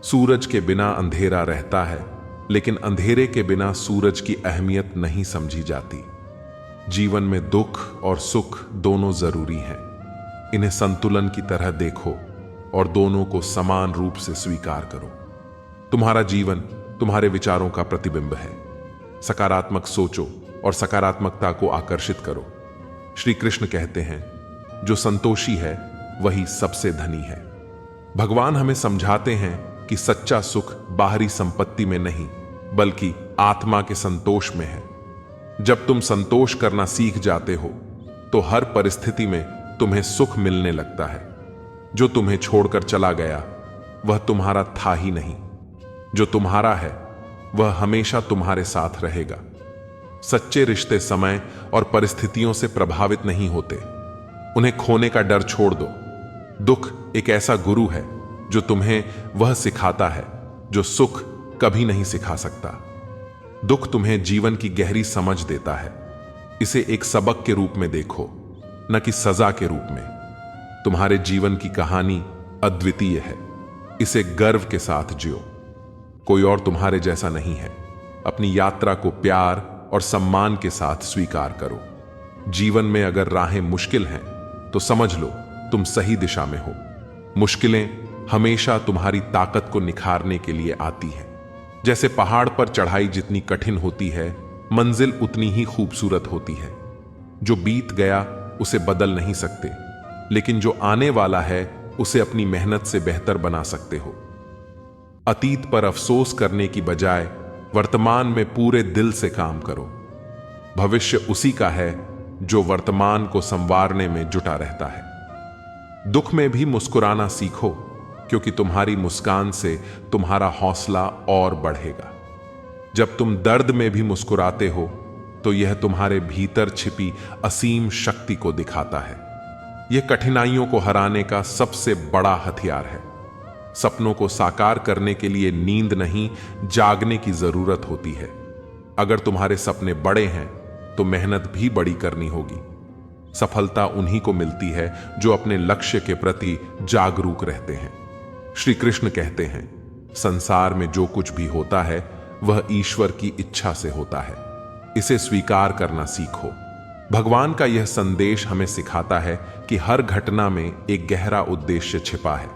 सूरज के बिना अंधेरा रहता है, लेकिन अंधेरे के बिना सूरज की अहमियत नहीं समझी जाती। जीवन में दुख और सुख दोनों जरूरी हैं। इन्हें संतुलन की तरह देखो और दोनों को समान रूप से स्वीकार करो। तुम्हारा जीवन तुम्हारे विचारों का प्रतिबिंब है। सकारात्मक सोचो और सकारात्मकता को आकर्षित करो। श्री कृष्ण कहते हैं, जो संतोषी है वही सबसे धनी है। भगवान हमें समझाते हैं कि सच्चा सुख बाहरी संपत्ति में नहीं, बल्कि आत्मा के संतोष में है। जब तुम संतोष करना सीख जाते हो तो हर परिस्थिति में तुम्हें सुख मिलने लगता है। जो तुम्हें छोड़कर चला गया वह तुम्हारा था ही नहीं। जो तुम्हारा है वह हमेशा तुम्हारे साथ रहेगा। सच्चे रिश्ते समय और परिस्थितियों से प्रभावित नहीं होते। उन्हें खोने का डर छोड़ दो। दुख एक ऐसा गुरु है जो तुम्हें वह सिखाता है जो सुख कभी नहीं सिखा सकता। दुख तुम्हें जीवन की गहरी समझ देता है। इसे एक सबक के रूप में देखो, न कि सजा के रूप में। तुम्हारे जीवन की कहानी अद्वितीय है। इसे गर्व के साथ जियो। कोई और तुम्हारे जैसा नहीं है। अपनी यात्रा को प्यार और सम्मान के साथ स्वीकार करो। जीवन में अगर राहें मुश्किल हैं तो समझ लो तुम सही दिशा में हो। मुश्किलें हमेशा तुम्हारी ताकत को निखारने के लिए आती हैं। जैसे पहाड़ पर चढ़ाई जितनी कठिन होती है, मंजिल उतनी ही खूबसूरत होती है। जो बीत गया उसे बदल नहीं सकते, लेकिन जो आने वाला है उसे अपनी मेहनत से बेहतर बना सकते हो। अतीत पर अफसोस करने की बजाय वर्तमान में पूरे दिल से काम करो। भविष्य उसी का है जो वर्तमान को संवारने में जुटा रहता है। दुख में भी मुस्कुराना सीखो, क्योंकि तुम्हारी मुस्कान से तुम्हारा हौसला और बढ़ेगा। जब तुम दर्द में भी मुस्कुराते हो तो यह तुम्हारे भीतर छिपी असीम शक्ति को दिखाता है। यह कठिनाइयों को हराने का सबसे बड़ा हथियार है। सपनों को साकार करने के लिए नींद नहीं, जागने की जरूरत होती है। अगर तुम्हारे सपने बड़े हैं तो मेहनत भी बड़ी करनी होगी। सफलता उन्हीं को मिलती है जो अपने लक्ष्य के प्रति जागरूक रहते हैं। श्री कृष्ण कहते हैं, संसार में जो कुछ भी होता है वह ईश्वर की इच्छा से होता है। इसे स्वीकार करना सीखो। भगवान का यह संदेश हमें सिखाता है कि हर घटना में एक गहरा उद्देश्य छिपा है।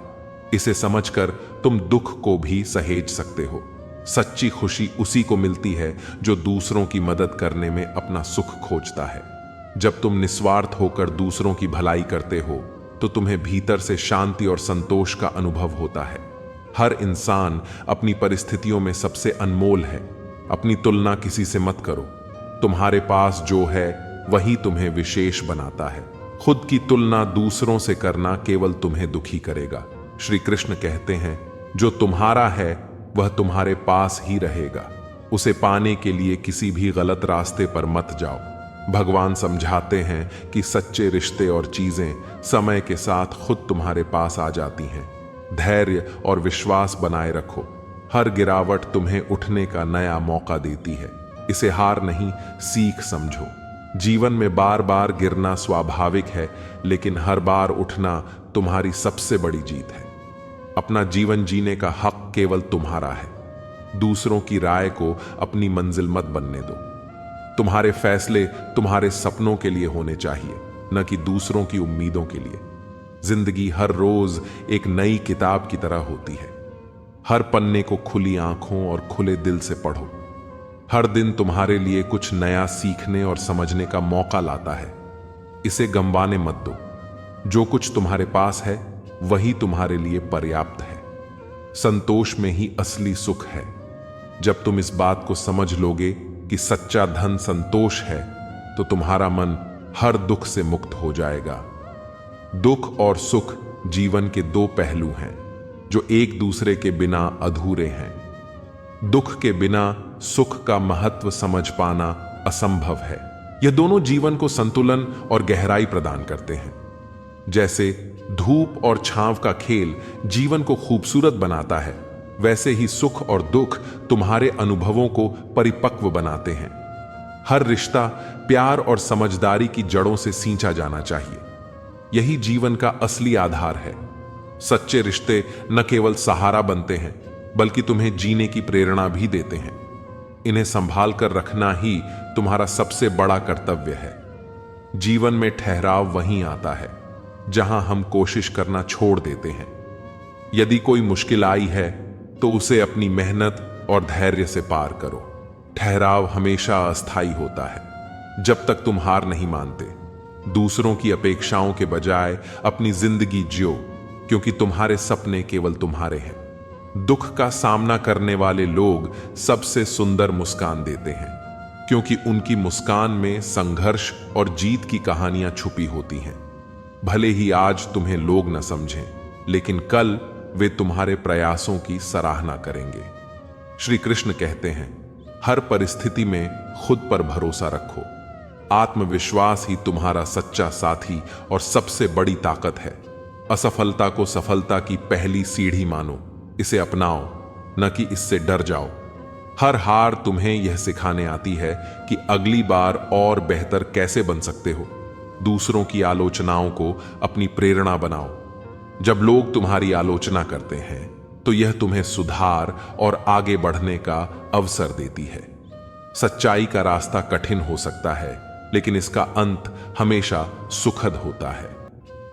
इसे समझकर तुम दुख को भी सहेज सकते हो। सच्ची खुशी उसी को मिलती है जो दूसरों की मदद करने में अपना सुख खोजता है। जब तुम निस्वार्थ होकर दूसरों की भलाई करते हो तो तुम्हें भीतर से शांति और संतोष का अनुभव होता है। हर इंसान अपनी परिस्थितियों में सबसे अनमोल है। अपनी तुलना किसी से मत करो। तुम्हारे पास जो है वही तुम्हें विशेष बनाता है। खुद की तुलना दूसरों से करना केवल तुम्हें दुखी करेगा। श्री कृष्ण कहते हैं, जो तुम्हारा है वह तुम्हारे पास ही रहेगा। उसे पाने के लिए किसी भी गलत रास्ते पर मत जाओ। भगवान समझाते हैं कि सच्चे रिश्ते और चीजें समय के साथ खुद तुम्हारे पास आ जाती हैं। धैर्य और विश्वास बनाए रखो। हर गिरावट तुम्हें उठने का नया मौका देती है। इसे हार नहीं, सीख समझो। जीवन में बार बार गिरना स्वाभाविक है, लेकिन हर बार उठना तुम्हारी सबसे बड़ी जीत है। अपना जीवन जीने का हक केवल तुम्हारा है। दूसरों की राय को अपनी मंजिल मत बनने दो। तुम्हारे फैसले तुम्हारे सपनों के लिए होने चाहिए, न कि दूसरों की उम्मीदों के लिए। जिंदगी हर रोज एक नई किताब की तरह होती है। हर पन्ने को खुली आंखों और खुले दिल से पढ़ो। हर दिन तुम्हारे लिए कुछ नया सीखने और समझने का मौका लाता है। इसे गंवाने मत दो। जो कुछ तुम्हारे पास है वही तुम्हारे लिए पर्याप्त है। संतोष में ही असली सुख है। जब तुम इस बात को समझ लोगे कि सच्चा धन संतोष है, तो तुम्हारा मन हर दुख से मुक्त हो जाएगा। दुख और सुख जीवन के दो पहलू हैं, जो एक दूसरे के बिना अधूरे हैं। दुख के बिना सुख का महत्व समझ पाना असंभव है। यह दोनों जीवन को संतुलन और गहराई प्रदान करते हैं। जैसे धूप और छांव का खेल जीवन को खूबसूरत बनाता है, वैसे ही सुख और दुख तुम्हारे अनुभवों को परिपक्व बनाते हैं। हर रिश्ता प्यार और समझदारी की जड़ों से सींचा जाना चाहिए। यही जीवन का असली आधार है। सच्चे रिश्ते न केवल सहारा बनते हैं, बल्कि तुम्हें जीने की प्रेरणा भी देते हैं। इन्हें संभाल कर रखना ही तुम्हारा सबसे बड़ा कर्तव्य है। जीवन में ठहराव वहीं आता है जहां हम कोशिश करना छोड़ देते हैं। यदि कोई मुश्किल आई है तो उसे अपनी मेहनत और धैर्य से पार करो। ठहराव हमेशा अस्थायी होता है, जब तक तुम हार नहीं मानते। दूसरों की अपेक्षाओं के बजाय अपनी जिंदगी जियो, क्योंकि तुम्हारे सपने केवल तुम्हारे हैं। दुख का सामना करने वाले लोग सबसे सुंदर मुस्कान देते हैं, क्योंकि उनकी मुस्कान में संघर्ष और जीत की कहानियां छुपी होती हैं। भले ही आज तुम्हें लोग न समझें, लेकिन कल वे तुम्हारे प्रयासों की सराहना करेंगे। श्री कृष्ण कहते हैं, हर परिस्थिति में खुद पर भरोसा रखो। आत्मविश्वास ही तुम्हारा सच्चा साथी और सबसे बड़ी ताकत है। असफलता को सफलता की पहली सीढ़ी मानो। इसे अपनाओ, न कि इससे डर जाओ। हर हार तुम्हें यह सिखाने आती है कि अगली बार और बेहतर कैसे बन सकते हो। दूसरों की आलोचनाओं को अपनी प्रेरणा बनाओ। जब लोग तुम्हारी आलोचना करते हैं, तो यह तुम्हें सुधार और आगे बढ़ने का अवसर देती है। सच्चाई का रास्ता कठिन हो सकता है, लेकिन इसका अंत हमेशा सुखद होता है।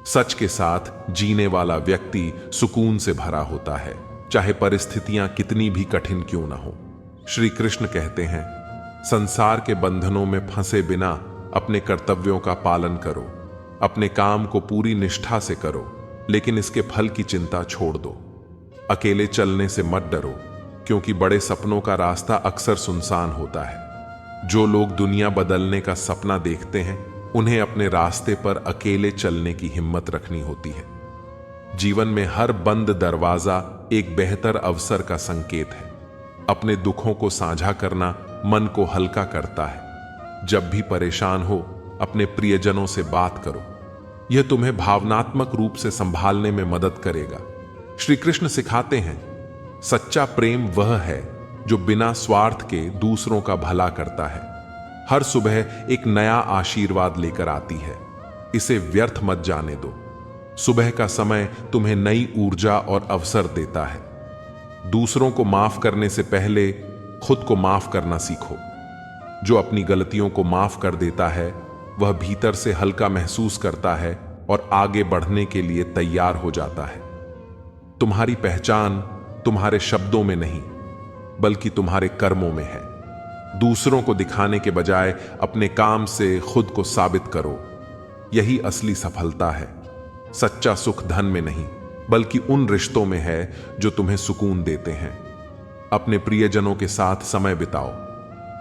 सच के साथ जीने वाला व्यक्ति सुकून से भरा होता है, चाहे परिस्थितियां कितनी भी कठिन क्यों ना हो। श्री कृष्ण कहते हैं, संसार के बंधनों में फंसे बिना अपने कर्तव्यों का पालन करो। अपने काम को पूरी निष्ठा से करो, लेकिन इसके फल की चिंता छोड़ दो। अकेले चलने से मत डरो, क्योंकि बड़े सपनों का रास्ता अक्सर सुनसान होता है। जो लोग दुनिया बदलने का सपना देखते हैं, उन्हें अपने रास्ते पर अकेले चलने की हिम्मत रखनी होती है। जीवन में हर बंद दरवाजा एक बेहतर अवसर का संकेत है। अपने दुखों को साझा करना मन को हल्का करता है। जब भी परेशान हो, अपने प्रियजनों से बात करो। यह तुम्हें भावनात्मक रूप से संभालने में मदद करेगा। श्री कृष्ण सिखाते हैं, सच्चा प्रेम वह है जो बिना स्वार्थ के दूसरों का भला करता है। हर सुबह एक नया आशीर्वाद लेकर आती है। इसे व्यर्थ मत जाने दो। सुबह का समय तुम्हें नई ऊर्जा और अवसर देता है। दूसरों को माफ करने से पहले खुद को माफ करना सीखो। जो अपनी गलतियों को माफ कर देता है, वह भीतर से हल्का महसूस करता है और आगे बढ़ने के लिए तैयार हो जाता है। तुम्हारी पहचान तुम्हारे शब्दों में नहीं, बल्कि तुम्हारे कर्मों में है। दूसरों को दिखाने के बजाय अपने काम से खुद को साबित करो। यही असली सफलता है। सच्चा सुख धन में नहीं, बल्कि उन रिश्तों में है जो तुम्हें सुकून देते हैं। अपने प्रियजनों के साथ समय बिताओ।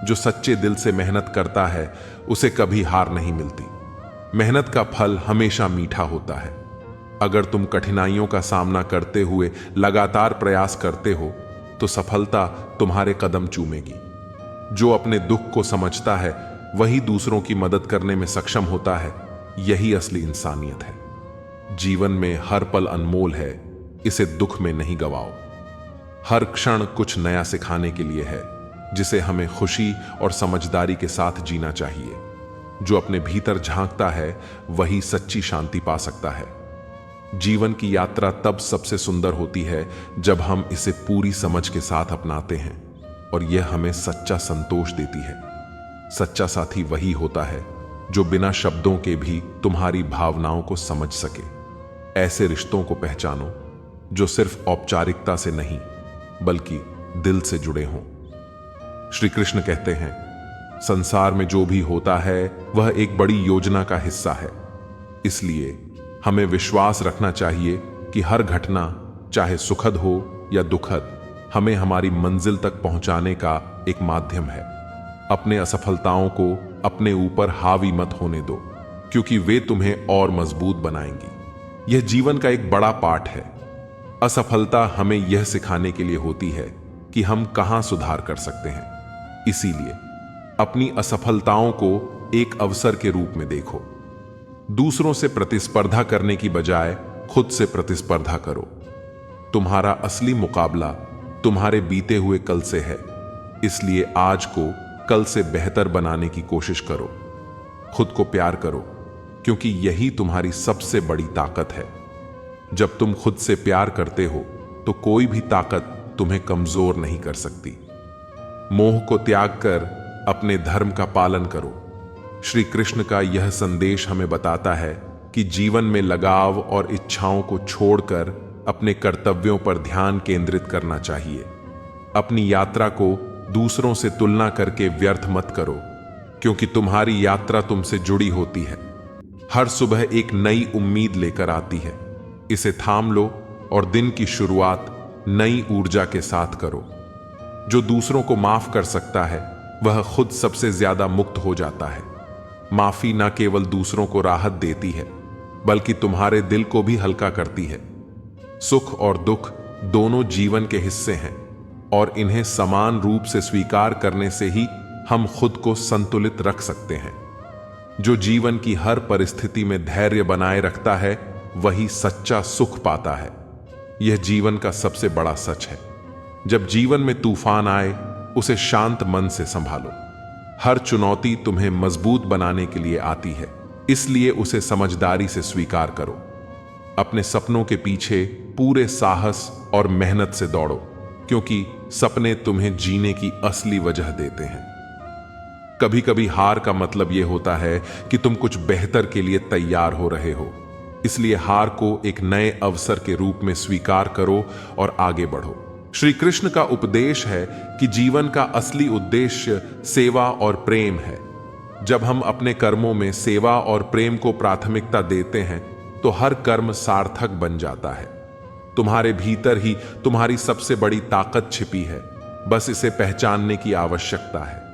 जो सच्चे दिल से मेहनत करता है, उसे कभी हार नहीं मिलती। मेहनत का फल हमेशा मीठा होता है। अगर तुम कठिनाइयों का सामना करते हुए लगातार प्रयास करते हो, तो सफलता तुम्हारे कदम चूमेगी। जो अपने दुख को समझता है, वही दूसरों की मदद करने में सक्षम होता है। यही असली इंसानियत है। जीवन में हर पल अनमोल है, इसे दुख में नहीं गवाओ। हर क्षण कुछ नया सिखाने के लिए है। जिसे हमें खुशी और समझदारी के साथ जीना चाहिए। जो अपने भीतर झांकता है वही सच्ची शांति पा सकता है। जीवन की यात्रा तब सबसे सुंदर होती है जब हम इसे पूरी समझ के साथ अपनाते हैं और यह हमें सच्चा संतोष देती है। सच्चा साथी वही होता है जो बिना शब्दों के भी तुम्हारी भावनाओं को समझ सके। ऐसे रिश्तों को पहचानो जो सिर्फ औपचारिकता से नहीं बल्कि दिल से जुड़े हों। श्री कृष्ण कहते हैं, संसार में जो भी होता है वह एक बड़ी योजना का हिस्सा है। इसलिए हमें विश्वास रखना चाहिए कि हर घटना, चाहे सुखद हो या दुखद, हमें हमारी मंजिल तक पहुंचाने का एक माध्यम है। अपने असफलताओं को अपने ऊपर हावी मत होने दो, क्योंकि वे तुम्हें और मजबूत बनाएंगी। यह जीवन का एक बड़ा पाठ है। असफलता हमें यह सिखाने के लिए होती है कि हम कहां सुधार कर सकते हैं। इसीलिए अपनी असफलताओं को एक अवसर के रूप में देखो। दूसरों से प्रतिस्पर्धा करने की बजाय खुद से प्रतिस्पर्धा करो। तुम्हारा असली मुकाबला तुम्हारे बीते हुए कल से है। इसलिए आज को कल से बेहतर बनाने की कोशिश करो। खुद को प्यार करो, क्योंकि यही तुम्हारी सबसे बड़ी ताकत है। जब तुम खुद से प्यार करते हो तो कोई भी ताकत तुम्हें कमजोर नहीं कर सकती। मोह को त्याग कर अपने धर्म का पालन करो। श्री कृष्ण का यह संदेश हमें बताता है कि जीवन में लगाव और इच्छाओं को छोड़कर अपने कर्तव्यों पर ध्यान केंद्रित करना चाहिए। अपनी यात्रा को दूसरों से तुलना करके व्यर्थ मत करो, क्योंकि तुम्हारी यात्रा तुमसे जुड़ी होती है। हर सुबह एक नई उम्मीद लेकर आती है। इसे थाम लो और दिन की शुरुआत नई ऊर्जा के साथ करो। जो दूसरों को माफ कर सकता है वह खुद सबसे ज्यादा मुक्त हो जाता है। माफी न केवल दूसरों को राहत देती है बल्कि तुम्हारे दिल को भी हल्का करती है। सुख और दुख दोनों जीवन के हिस्से हैं और इन्हें समान रूप से स्वीकार करने से ही हम खुद को संतुलित रख सकते हैं। जो जीवन की हर परिस्थिति में धैर्य बनाए रखता है वही सच्चा सुख पाता है। यह जीवन का सबसे बड़ा सच है। जब जीवन में तूफान आए उसे शांत मन से संभालो। हर चुनौती तुम्हें मजबूत बनाने के लिए आती है, इसलिए उसे समझदारी से स्वीकार करो। अपने सपनों के पीछे पूरे साहस और मेहनत से दौड़ो, क्योंकि सपने तुम्हें जीने की असली वजह देते हैं। कभी कभी हार का मतलब यह होता है कि तुम कुछ बेहतर के लिए तैयार हो रहे हो। इसलिए हार को एक नए अवसर के रूप में स्वीकार करो और आगे बढ़ो। श्री कृष्ण का उपदेश है कि जीवन का असली उद्देश्य सेवा और प्रेम है। जब हम अपने कर्मों में सेवा और प्रेम को प्राथमिकता देते हैं तो हर कर्म सार्थक बन जाता है। तुम्हारे भीतर ही तुम्हारी सबसे बड़ी ताकत छिपी है, बस इसे पहचानने की आवश्यकता है।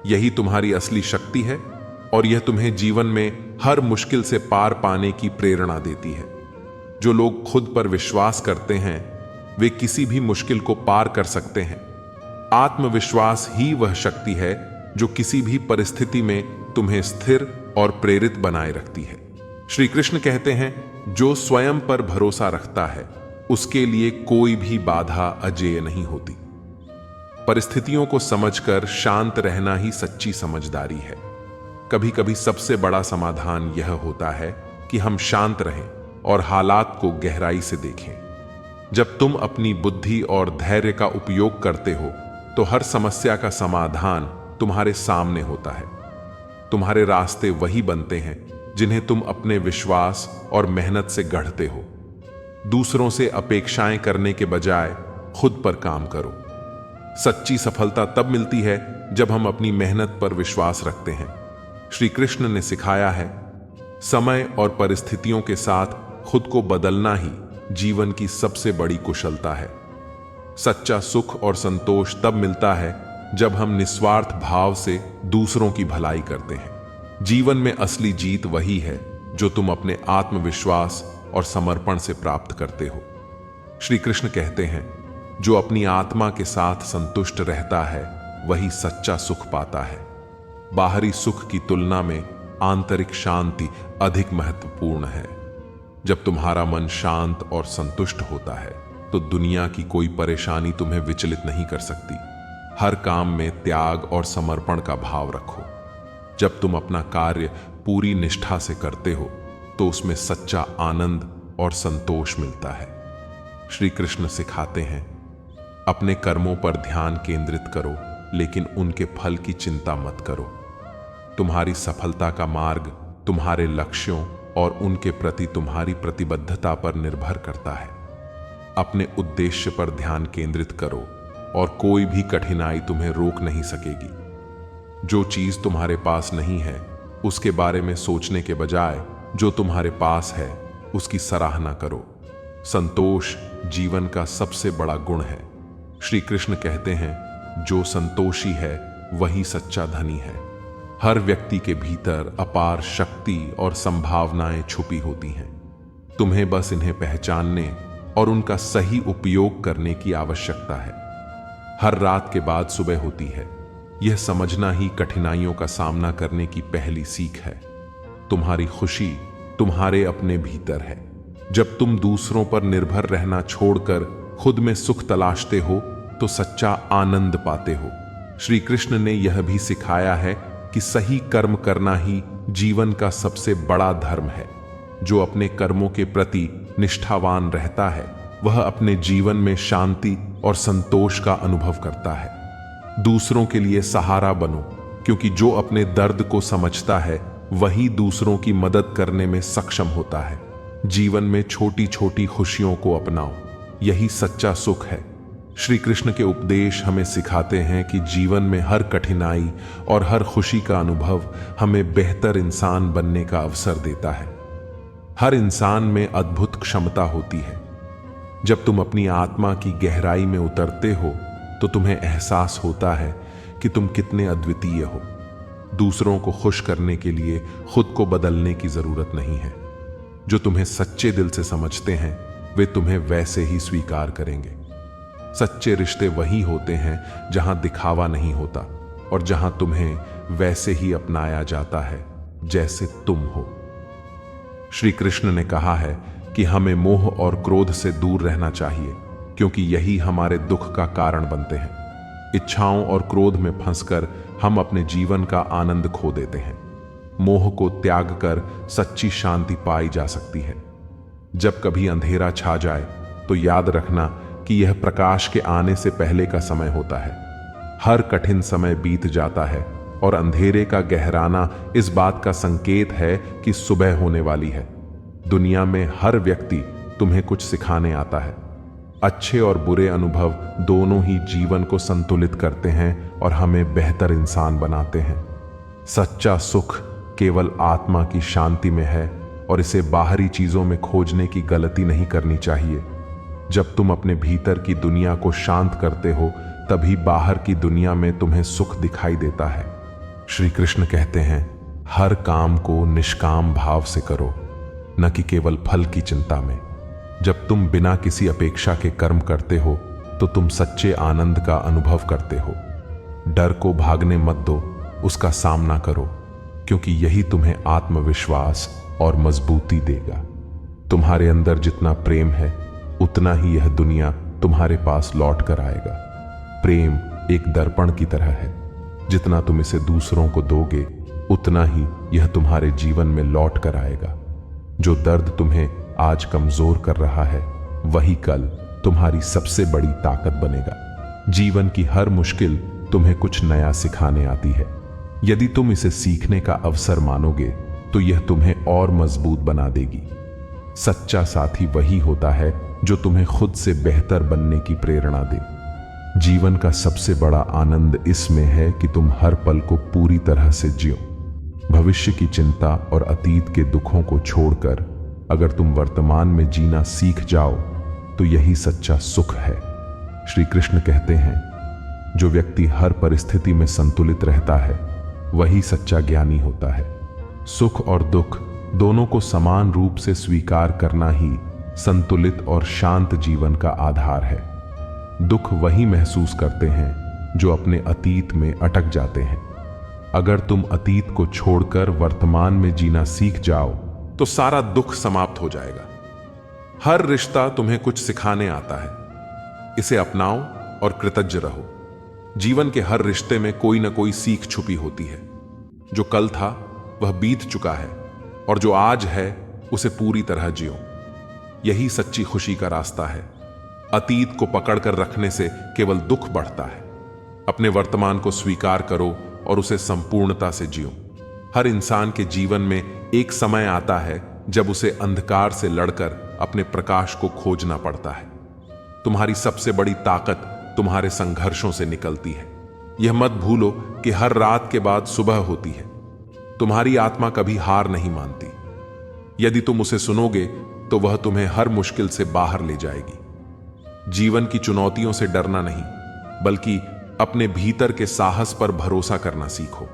यही तुम्हारी असली शक्ति है और यह तुम्हें जीवन में हर मुश्किल से पार पाने की प्रेरणा देती है। जो लोग खुद पर विश्वास करते हैं वे किसी भी मुश्किल को पार कर सकते हैं। आत्मविश्वास ही वह शक्ति है जो किसी भी परिस्थिति में तुम्हें स्थिर और प्रेरित बनाए रखती है। श्री कृष्ण कहते हैं, जो स्वयं पर भरोसा रखता है उसके लिए कोई भी बाधा अजेय नहीं होती। परिस्थितियों को समझकर शांत रहना ही सच्ची समझदारी है। कभी कभी सबसे बड़ा समाधान यह होता है कि हम शांत रहें और हालात को गहराई से देखें। जब तुम अपनी बुद्धि और धैर्य का उपयोग करते हो तो हर समस्या का समाधान तुम्हारे सामने होता है। तुम्हारे रास्ते वही बनते हैं जिन्हें तुम अपने विश्वास और मेहनत से गढ़ते हो। दूसरों से अपेक्षाएं करने के बजाय खुद पर काम करो। सच्ची सफलता तब मिलती है जब हम अपनी मेहनत पर विश्वास रखते हैं। श्री कृष्ण ने सिखाया है, समय और परिस्थितियों के साथ खुद को बदलना ही जीवन की सबसे बड़ी कुशलता है। सच्चा सुख और संतोष तब मिलता है जब हम निस्वार्थ भाव से दूसरों की भलाई करते हैं। जीवन में असली जीत वही है जो तुम अपने आत्मविश्वास और समर्पण से प्राप्त करते हो। श्री कृष्ण कहते हैं, जो अपनी आत्मा के साथ संतुष्ट रहता है वही सच्चा सुख पाता है। बाहरी सुख की तुलना में आंतरिक शांति अधिक महत्वपूर्ण है। जब तुम्हारा मन शांत और संतुष्ट होता है तो दुनिया की कोई परेशानी तुम्हें विचलित नहीं कर सकती। हर काम में त्याग और समर्पण का भाव रखो। जब तुम अपना कार्य पूरी निष्ठा से करते हो तो उसमें सच्चा आनंद और संतोष मिलता है। श्री कृष्ण सिखाते हैं, अपने कर्मों पर ध्यान केंद्रित करो, लेकिन उनके फल की चिंता मत करो। तुम्हारी सफलता का मार्ग तुम्हारे लक्ष्यों और उनके प्रति तुम्हारी प्रतिबद्धता पर निर्भर करता है। अपने उद्देश्य पर ध्यान केंद्रित करो और कोई भी कठिनाई तुम्हें रोक नहीं सकेगी। जो चीज तुम्हारे पास नहीं है उसके बारे में सोचने के बजाय जो तुम्हारे पास है उसकी सराहना करो। संतोष जीवन का सबसे बड़ा गुण है। श्री कृष्ण कहते हैं, जो संतोषी है वही सच्चा धनी है। हर व्यक्ति के भीतर अपार शक्ति और संभावनाएं छुपी होती हैं। तुम्हें बस इन्हें पहचानने और उनका सही उपयोग करने की आवश्यकता है। हर रात के बाद सुबह होती है, यह समझना ही कठिनाइयों का सामना करने की पहली सीख है। तुम्हारी खुशी तुम्हारे अपने भीतर है। जब तुम दूसरों पर निर्भर रहना छोड़कर खुद में सुख तलाशते हो तो सच्चा आनंद पाते हो। श्री कृष्ण ने यह भी सिखाया है कि सही कर्म करना ही जीवन का सबसे बड़ा धर्म है। जो अपने कर्मों के प्रति निष्ठावान रहता है वह अपने जीवन में शांति और संतोष का अनुभव करता है। दूसरों के लिए सहारा बनो, क्योंकि जो अपने दर्द को समझता है वही दूसरों की मदद करने में सक्षम होता है। जीवन में छोटी छोटी खुशियों को अपनाओ, यही सच्चा सुख है। श्री कृष्ण के उपदेश हमें सिखाते हैं कि जीवन में हर कठिनाई और हर खुशी का अनुभव हमें बेहतर इंसान बनने का अवसर देता है। हर इंसान में अद्भुत क्षमता होती है। जब तुम अपनी आत्मा की गहराई में उतरते हो तो तुम्हें एहसास होता है कि तुम कितने अद्वितीय हो। दूसरों को खुश करने के लिए खुद को बदलने की जरूरत नहीं है। जो तुम्हें सच्चे दिल से समझते हैं वे तुम्हें वैसे ही स्वीकार करेंगे। सच्चे रिश्ते वही होते हैं जहां दिखावा नहीं होता और जहां तुम्हें वैसे ही अपनाया जाता है जैसे तुम हो। श्री कृष्ण ने कहा है कि हमें मोह और क्रोध से दूर रहना चाहिए, क्योंकि यही हमारे दुख का कारण बनते हैं। इच्छाओं और क्रोध में फंसकर हम अपने जीवन का आनंद खो देते हैं। मोह को त्याग कर सच्ची शांति पाई जा सकती है। जब कभी अंधेरा छा जाए तो याद रखना कि यह प्रकाश के आने से पहले का समय होता है। हर कठिन समय बीत जाता है और अंधेरे का गहराना इस बात का संकेत है कि सुबह होने वाली है। दुनिया में हर व्यक्ति तुम्हें कुछ सिखाने आता है। अच्छे और बुरे अनुभव दोनों ही जीवन को संतुलित करते हैं और हमें बेहतर इंसान बनाते हैं। सच्चा सुख केवल आत्मा की शांति में है और इसे बाहरी चीजों में खोजने की गलती नहीं करनी चाहिए। जब तुम अपने भीतर की दुनिया को शांत करते हो तभी बाहर की दुनिया में तुम्हें सुख दिखाई देता है। श्री कृष्ण कहते हैं, हर काम को निष्काम भाव से करो, न कि केवल फल की चिंता में। जब तुम बिना किसी अपेक्षा के कर्म करते हो तो तुम सच्चे आनंद का अनुभव करते हो। डर को भागने मत दो, उसका सामना करो, क्योंकि यही तुम्हें आत्मविश्वास और मजबूती देगा। तुम्हारे अंदर जितना प्रेम है उतना ही यह दुनिया तुम्हारे पास लौट कर आएगा। प्रेम एक दर्पण की तरह है, जितना तुम इसे दूसरों को दोगे उतना ही यह तुम्हारे जीवन में लौट कर आएगा। जो दर्द तुम्हें आज कमजोर कर रहा है वही कल तुम्हारी सबसे बड़ी ताकत बनेगा। जीवन की हर मुश्किल तुम्हें कुछ नया सिखाने आती है। यदि तुम इसे सीखने का अवसर मानोगे तो यह तुम्हें और मजबूत बना देगी। सच्चा साथी वही होता है जो तुम्हें खुद से बेहतर बनने की प्रेरणा दे। जीवन का सबसे बड़ा आनंद इसमें है कि तुम हर पल को पूरी तरह से जियो। भविष्य की चिंता और अतीत के दुखों को छोड़कर अगर तुम वर्तमान में जीना सीख जाओ तो यही सच्चा सुख है। श्री कृष्ण कहते हैं, जो व्यक्ति हर परिस्थिति में संतुलित रहता है वही सच्चा ज्ञानी होता है। सुख और दुख दोनों को समान रूप से स्वीकार करना ही संतुलित और शांत जीवन का आधार है। दुख वही महसूस करते हैं जो अपने अतीत में अटक जाते हैं। अगर तुम अतीत को छोड़कर वर्तमान में जीना सीख जाओ तो सारा दुख समाप्त हो जाएगा। हर रिश्ता तुम्हें कुछ सिखाने आता है, इसे अपनाओ और कृतज्ञ रहो। जीवन के हर रिश्ते में कोई ना कोई सीख छुपी होती है। जो कल था वह बीत चुका है और जो आज है उसे पूरी तरह जियो। यही सच्ची खुशी का रास्ता है। अतीत को पकड़कर रखने से केवल दुख बढ़ता है। अपने वर्तमान को स्वीकार करो और उसे संपूर्णता से जियो। हर इंसान के जीवन में एक समय आता है जब उसे अंधकार से लड़कर अपने प्रकाश को खोजना पड़ता है। तुम्हारी सबसे बड़ी ताकत तुम्हारे संघर्षों से निकलती है। यह मत भूलो कि हर रात के बाद सुबह होती है। तुम्हारी आत्मा कभी हार नहीं मानती। यदि तुम उसे सुनोगे तो वह तुम्हें हर मुश्किल से बाहर ले जाएगी। जीवन की चुनौतियों से डरना नहीं, बल्कि अपने भीतर के साहस पर भरोसा करना सीखो।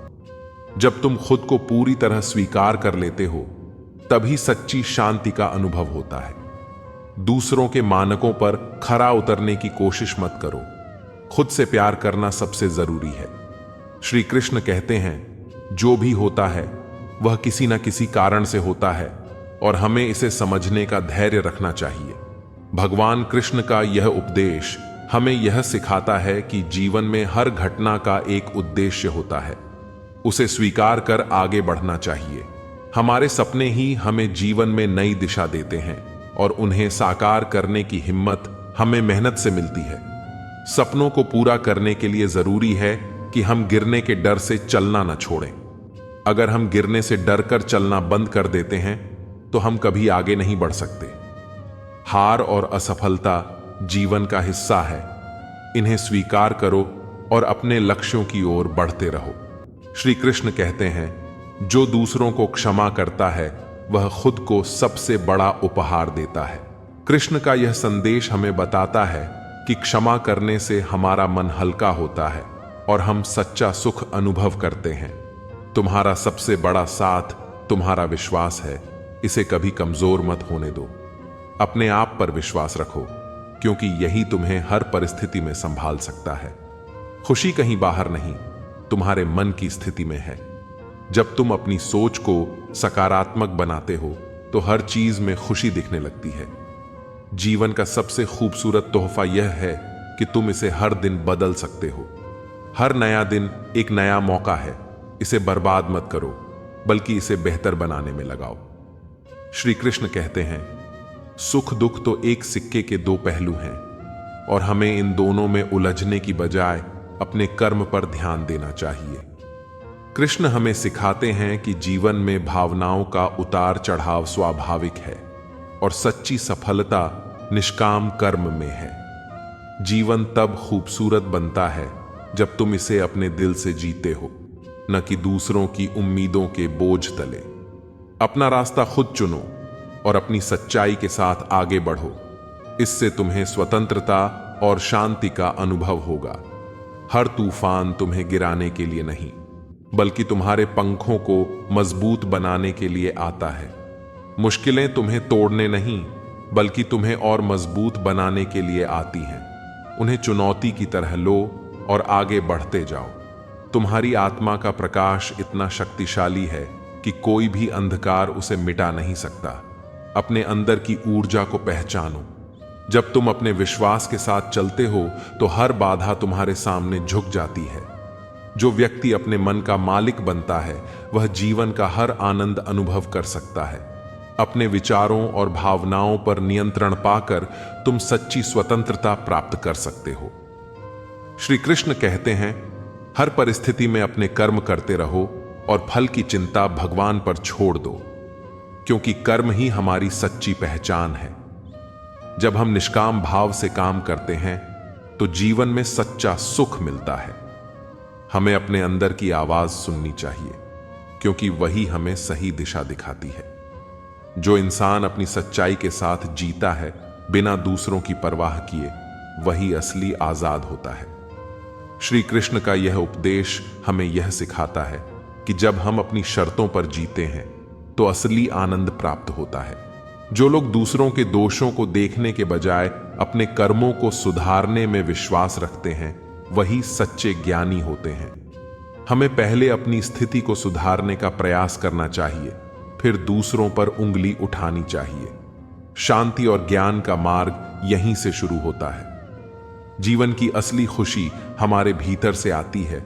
जब तुम खुद को पूरी तरह स्वीकार कर लेते हो, तभी सच्ची शांति का अनुभव होता है। दूसरों के मानकों पर खरा उतरने की कोशिश मत करो। खुद से प्यार करना सबसे जरूरी है। श्री कृष्ण कहते हैं, जो भी होता है वह किसी न किसी कारण से होता है और हमें इसे समझने का धैर्य रखना चाहिए। भगवान कृष्ण का यह उपदेश हमें यह सिखाता है कि जीवन में हर घटना का एक उद्देश्य होता है। उसे स्वीकार कर आगे बढ़ना चाहिए। हमारे सपने ही हमें जीवन में नई दिशा देते हैं और उन्हें साकार करने की हिम्मत हमें मेहनत से मिलती है। सपनों को पूरा करने के लिए जरूरी है कि हम गिरने के डर से चलना न छोड़ें। अगर हम गिरने से डरकर चलना बंद कर देते हैं तो हम कभी आगे नहीं बढ़ सकते। हार और असफलता जीवन का हिस्सा है। इन्हें स्वीकार करो और अपने लक्ष्यों की ओर बढ़ते रहो। श्री कृष्ण कहते हैं, जो दूसरों को क्षमा करता है वह खुद को सबसे बड़ा उपहार देता है। कृष्ण का यह संदेश हमें बताता है कि क्षमा करने से हमारा मन हल्का होता है और हम सच्चा सुख अनुभव करते हैं। तुम्हारा सबसे बड़ा साथ तुम्हारा विश्वास है। इसे कभी कमजोर मत होने दो। अपने आप पर विश्वास रखो, क्योंकि यही तुम्हें हर परिस्थिति में संभाल सकता है। खुशी कहीं बाहर नहीं, तुम्हारे मन की स्थिति में है। जब तुम अपनी सोच को सकारात्मक बनाते हो तो हर चीज में खुशी दिखने लगती है। जीवन का सबसे खूबसूरत तोहफा यह है कि तुम इसे हर दिन बदल सकते हो। हर नया दिन एक नया मौका है। इसे बर्बाद मत करो, बल्कि इसे बेहतर बनाने में लगाओ। श्री कृष्ण कहते हैं, सुख दुख तो एक सिक्के के दो पहलू हैं और हमें इन दोनों में उलझने की बजाय अपने कर्म पर ध्यान देना चाहिए। कृष्ण हमें सिखाते हैं कि जीवन में भावनाओं का उतार चढ़ाव स्वाभाविक है और सच्ची सफलता निष्काम कर्म में है। जीवन तब खूबसूरत बनता है जब तुम इसे अपने दिल से जीते हो, न कि दूसरों की उम्मीदों के बोझ तले। अपना रास्ता खुद चुनो और अपनी सच्चाई के साथ आगे बढ़ो। इससे तुम्हें स्वतंत्रता और शांति का अनुभव होगा। हर तूफान तुम्हें गिराने के लिए नहीं, बल्कि तुम्हारे पंखों को मजबूत बनाने के लिए आता है। मुश्किलें तुम्हें तोड़ने नहीं, बल्कि तुम्हें और मजबूत बनाने के लिए आती हैं। उन्हें चुनौती की तरह लो और आगे बढ़ते जाओ। तुम्हारी आत्मा का प्रकाश इतना शक्तिशाली है कि कोई भी अंधकार उसे मिटा नहीं सकता। अपने अंदर की ऊर्जा को पहचानो। जब तुम अपने विश्वास के साथ चलते हो तो हर बाधा तुम्हारे सामने झुक जाती है। जो व्यक्ति अपने मन का मालिक बनता है वह जीवन का हर आनंद अनुभव कर सकता है। अपने विचारों और भावनाओं पर नियंत्रण पाकर तुम सच्ची स्वतंत्रता प्राप्त कर सकते हो। श्री कृष्ण कहते हैं, हर परिस्थिति में अपने कर्म करते रहो और फल की चिंता भगवान पर छोड़ दो, क्योंकि कर्म ही हमारी सच्ची पहचान है। जब हम निष्काम भाव से काम करते हैं तो जीवन में सच्चा सुख मिलता है। हमें अपने अंदर की आवाज सुननी चाहिए, क्योंकि वही हमें सही दिशा दिखाती है। जो इंसान अपनी सच्चाई के साथ जीता है बिना दूसरों की परवाह किए, वही असली आजाद होता है। श्री कृष्ण का यह उपदेश हमें यह सिखाता है कि जब हम अपनी शर्तों पर जीते हैं तो असली आनंद प्राप्त होता है। जो लोग दूसरों के दोषों को देखने के बजाय अपने कर्मों को सुधारने में विश्वास रखते हैं, वही सच्चे ज्ञानी होते हैं। हमें पहले अपनी स्थिति को सुधारने का प्रयास करना चाहिए, फिर दूसरों पर उंगली उठानी चाहिए। शांति और ज्ञान का मार्ग यहीं से शुरू होता है। जीवन की असली खुशी हमारे भीतर से आती है।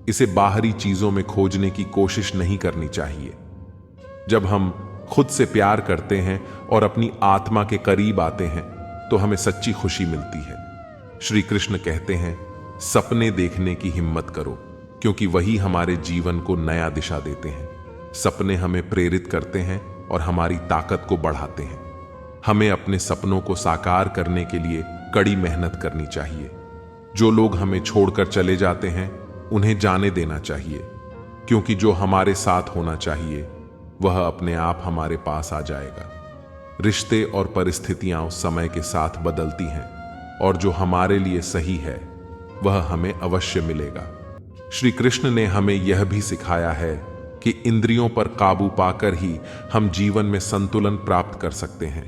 इसे बाहरी चीजों में खोजने की कोशिश नहीं करनी चाहिए। जब हम खुद से प्यार करते हैं और अपनी आत्मा के करीब आते हैं तो हमें सच्ची खुशी मिलती है। श्री कृष्ण कहते हैं, सपने देखने की हिम्मत करो, क्योंकि वही हमारे जीवन को नया दिशा देते हैं। सपने हमें प्रेरित करते हैं और हमारी ताकत को बढ़ाते हैं। हमें अपने सपनों को साकार करने के लिए कड़ी मेहनत करनी चाहिए। जो लोग हमें छोड़कर चले जाते हैं उन्हें जाने देना चाहिए, क्योंकि जो हमारे साथ होना चाहिए वह अपने आप हमारे पास आ जाएगा। रिश्ते और परिस्थितियां समय के साथ बदलती हैं और जो हमारे लिए सही है वह हमें अवश्य मिलेगा। श्री कृष्ण ने हमें यह भी सिखाया है कि इंद्रियों पर काबू पाकर ही हम जीवन में संतुलन प्राप्त कर सकते हैं।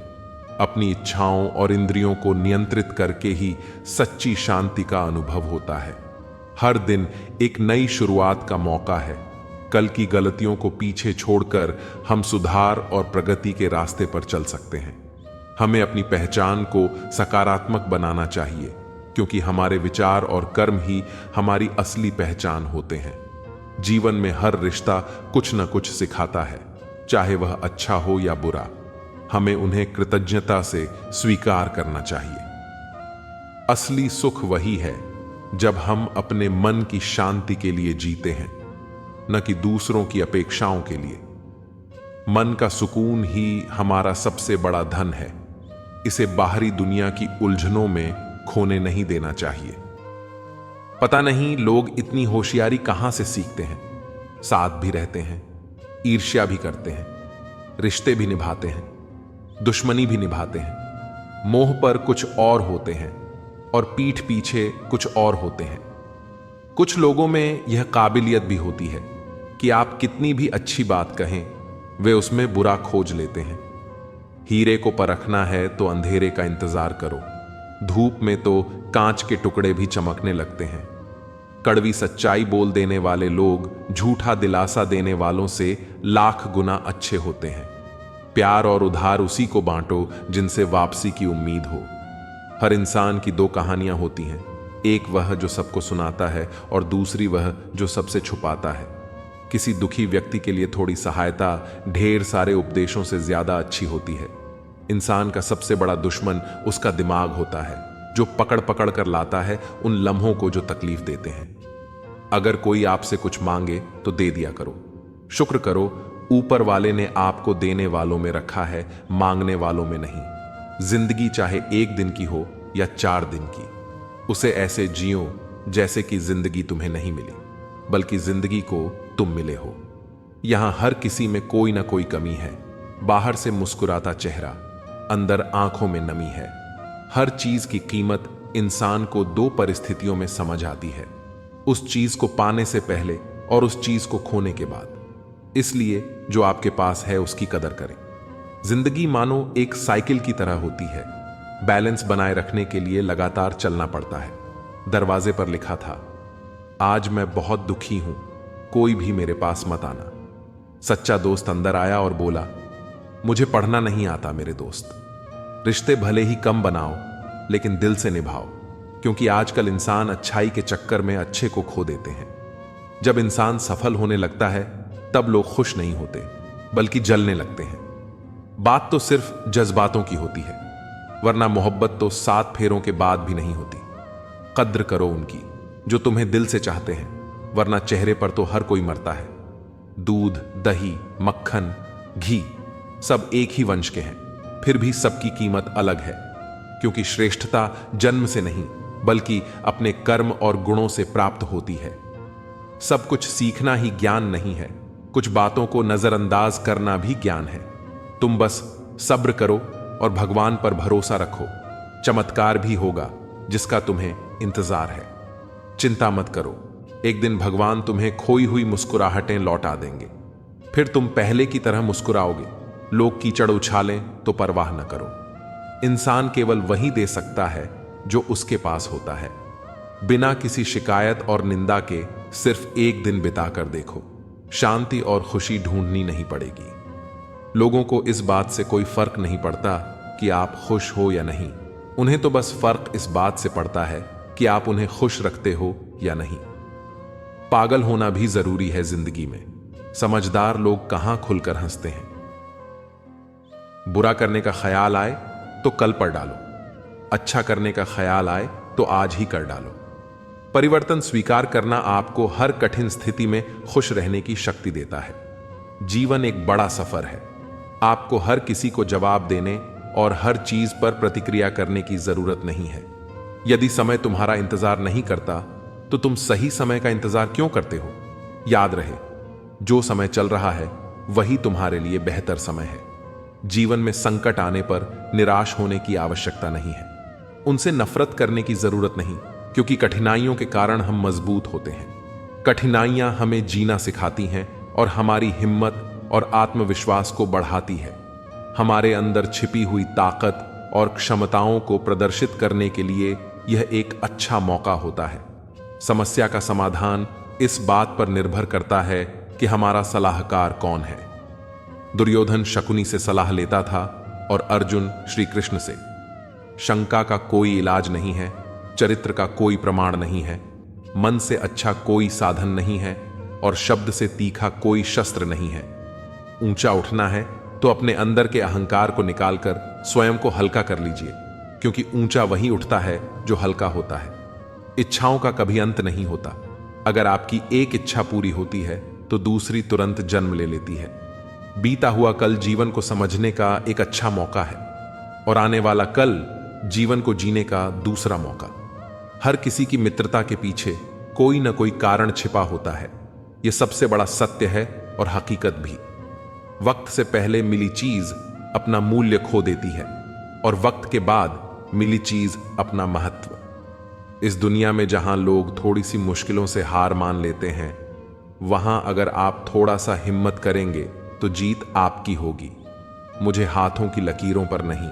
अपनी इच्छाओं और इंद्रियों को नियंत्रित करके ही सच्ची शांति का अनुभव होता है। हर दिन एक नई शुरुआत का मौका है। कल की गलतियों को पीछे छोड़कर हम सुधार और प्रगति के रास्ते पर चल सकते हैं। हमें अपनी पहचान को सकारात्मक बनाना चाहिए, क्योंकि हमारे विचार और कर्म ही हमारी असली पहचान होते हैं। जीवन में हर रिश्ता कुछ न कुछ सिखाता है, चाहे वह अच्छा हो या बुरा। हमें उन्हें कृतज्ञता से स्वीकार करना चाहिए। असली सुख वही है जब हम अपने मन की शांति के लिए जीते हैं, न कि दूसरों की अपेक्षाओं के लिए। मन का सुकून ही हमारा सबसे बड़ा धन है। इसे बाहरी दुनिया की उलझनों में खोने नहीं देना चाहिए। पता नहीं लोग इतनी होशियारी कहां से सीखते हैं। साथ भी रहते हैं, ईर्ष्या भी करते हैं, रिश्ते भी निभाते हैं, दुश्मनी भी निभाते हैं, मोह पर कुछ और होते हैं और पीठ पीछे कुछ और होते हैं। कुछ लोगों में यह काबिलियत भी होती है कि आप कितनी भी अच्छी बात कहें, वे उसमें बुरा खोज लेते हैं। हीरे को परखना है तो अंधेरे का इंतजार करो। धूप में तो कांच के टुकड़े भी चमकने लगते हैं। कड़वी सच्चाई बोल देने वाले लोग झूठा दिलासा देने वालों से लाख गुना अच्छे होते हैं। प्यार और उधार उसी को बांटो जिनसे वापसी की उम्मीद हो। हर इंसान की दो कहानियां होती हैं, एक वह जो सबको सुनाता है और दूसरी वह जो सबसे छुपाता है। किसी दुखी व्यक्ति के लिए थोड़ी सहायता ढेर सारे उपदेशों से ज्यादा अच्छी होती है। इंसान का सबसे बड़ा दुश्मन उसका दिमाग होता है, जो पकड़ पकड़ कर लाता है उन लम्हों को जो तकलीफ देते हैं। अगर कोई आपसे कुछ मांगे तो दे दिया करो। शुक्र करो, ऊपर वाले ने आपको देने वालों में रखा है, मांगने वालों में नहीं। जिंदगी चाहे 1 दिन की हो या 4 दिन की, उसे ऐसे जियो जैसे कि जिंदगी तुम्हें नहीं मिली, बल्कि जिंदगी को तुम मिले हो। यहां हर किसी में कोई ना कोई कमी है। बाहर से मुस्कुराता चेहरा, अंदर आंखों में नमी है। हर चीज की कीमत इंसान को 2 परिस्थितियों में समझ आती है, उस चीज को पाने से पहले और उस चीज को खोने के बाद। इसलिए जो आपके पास है उसकी कदर करें। जिंदगी मानो एक साइकिल की तरह होती है। बैलेंस बनाए रखने के लिए लगातार चलना पड़ता है। दरवाजे पर लिखा था, आज मैं बहुत दुखी हूं, कोई भी मेरे पास मत आना। सच्चा दोस्त अंदर आया और बोला, मुझे पढ़ना नहीं आता मेरे दोस्त। रिश्ते भले ही कम बनाओ लेकिन दिल से निभाओ, क्योंकि आजकल इंसान अच्छाई के चक्कर में अच्छे को खो देते हैं। जब इंसान सफल होने लगता है तब लोग खुश नहीं होते बल्कि जलने लगते हैं। बात तो सिर्फ जज्बातों की होती है, वरना मोहब्बत तो 7 फेरों के बाद भी नहीं होती। कद्र करो उनकी जो तुम्हें दिल से चाहते हैं, वरना चेहरे पर तो हर कोई मरता है। दूध, दही, मक्खन, घी सब एक ही वंश के हैं, फिर भी सबकी कीमत अलग है, क्योंकि श्रेष्ठता जन्म से नहीं बल्कि अपने कर्म और गुणों से प्राप्त होती है। सब कुछ सीखना ही ज्ञान नहीं है, कुछ बातों को नजरअंदाज करना भी ज्ञान है। तुम बस सब्र करो और भगवान पर भरोसा रखो, चमत्कार भी होगा जिसका तुम्हें इंतजार है। चिंता मत करो, एक दिन भगवान तुम्हें खोई हुई मुस्कुराहटें लौटा देंगे, फिर तुम पहले की तरह मुस्कुराओगे। लोग कीचड़ उछालें तो परवाह न करो। इंसान केवल वही दे सकता है जो उसके पास होता है। बिना किसी शिकायत और निंदा के सिर्फ एक दिन बिता कर देखो, शांति और खुशी ढूंढनी नहीं पड़ेगी। लोगों को इस बात से कोई फर्क नहीं पड़ता कि आप खुश हो या नहीं। उन्हें तो बस फर्क इस बात से पड़ता है कि आप उन्हें खुश रखते हो या नहीं। पागल होना भी जरूरी है जिंदगी में। समझदार लोग कहां खुलकर हंसते हैं। बुरा करने का ख्याल आए तो कल पर डालो, अच्छा करने का ख्याल आए तो आज ही कर डालो। परिवर्तन स्वीकार करना आपको हर कठिन स्थिति में खुश रहने की शक्ति देता है। जीवन एक बड़ा सफर है। आपको हर किसी को जवाब देने और हर चीज पर प्रतिक्रिया करने की जरूरत नहीं है। यदि समय तुम्हारा इंतजार नहीं करता तो तुम सही समय का इंतजार क्यों करते हो? याद रहे, जो समय चल रहा है वही तुम्हारे लिए बेहतर समय है। जीवन में संकट आने पर निराश होने की आवश्यकता नहीं है। उनसे नफरत करने की जरूरत नहीं, क्योंकि कठिनाइयों के कारण हम मजबूत होते हैं। कठिनाइयां हमें जीना सिखाती हैं और हमारी हिम्मत और आत्मविश्वास को बढ़ाती है। हमारे अंदर छिपी हुई ताकत और क्षमताओं को प्रदर्शित करने के लिए यह एक अच्छा मौका होता है। समस्या का समाधान इस बात पर निर्भर करता है कि हमारा सलाहकार कौन है। दुर्योधन शकुनी से सलाह लेता था और अर्जुन श्री कृष्ण से। शंका का कोई इलाज नहीं है, चरित्र का कोई प्रमाण नहीं है, मन से अच्छा कोई साधन नहीं है और शब्द से तीखा कोई शस्त्र नहीं है। ऊंचा उठना है तो अपने अंदर के अहंकार को निकालकर स्वयं को हल्का कर लीजिए, क्योंकि ऊंचा वही उठता है जो हल्का होता है। इच्छाओं का कभी अंत नहीं होता। अगर आपकी एक इच्छा पूरी होती है तो दूसरी तुरंत जन्म ले लेती है। बीता हुआ कल जीवन को समझने का एक अच्छा मौका है और आने वाला कल जीवन को जीने का दूसरा मौका। हर किसी की मित्रता के पीछे कोई ना कोई कारण छिपा होता है। यह सबसे बड़ा सत्य है और हकीकत भी। वक्त से पहले मिली चीज अपना मूल्य खो देती है और वक्त के बाद मिली चीज अपना महत्व। इस दुनिया में जहां लोग थोड़ी सी मुश्किलों से हार मान लेते हैं, वहां अगर आप थोड़ा सा हिम्मत करेंगे तो जीत आपकी होगी। मुझे हाथों की लकीरों पर नहीं,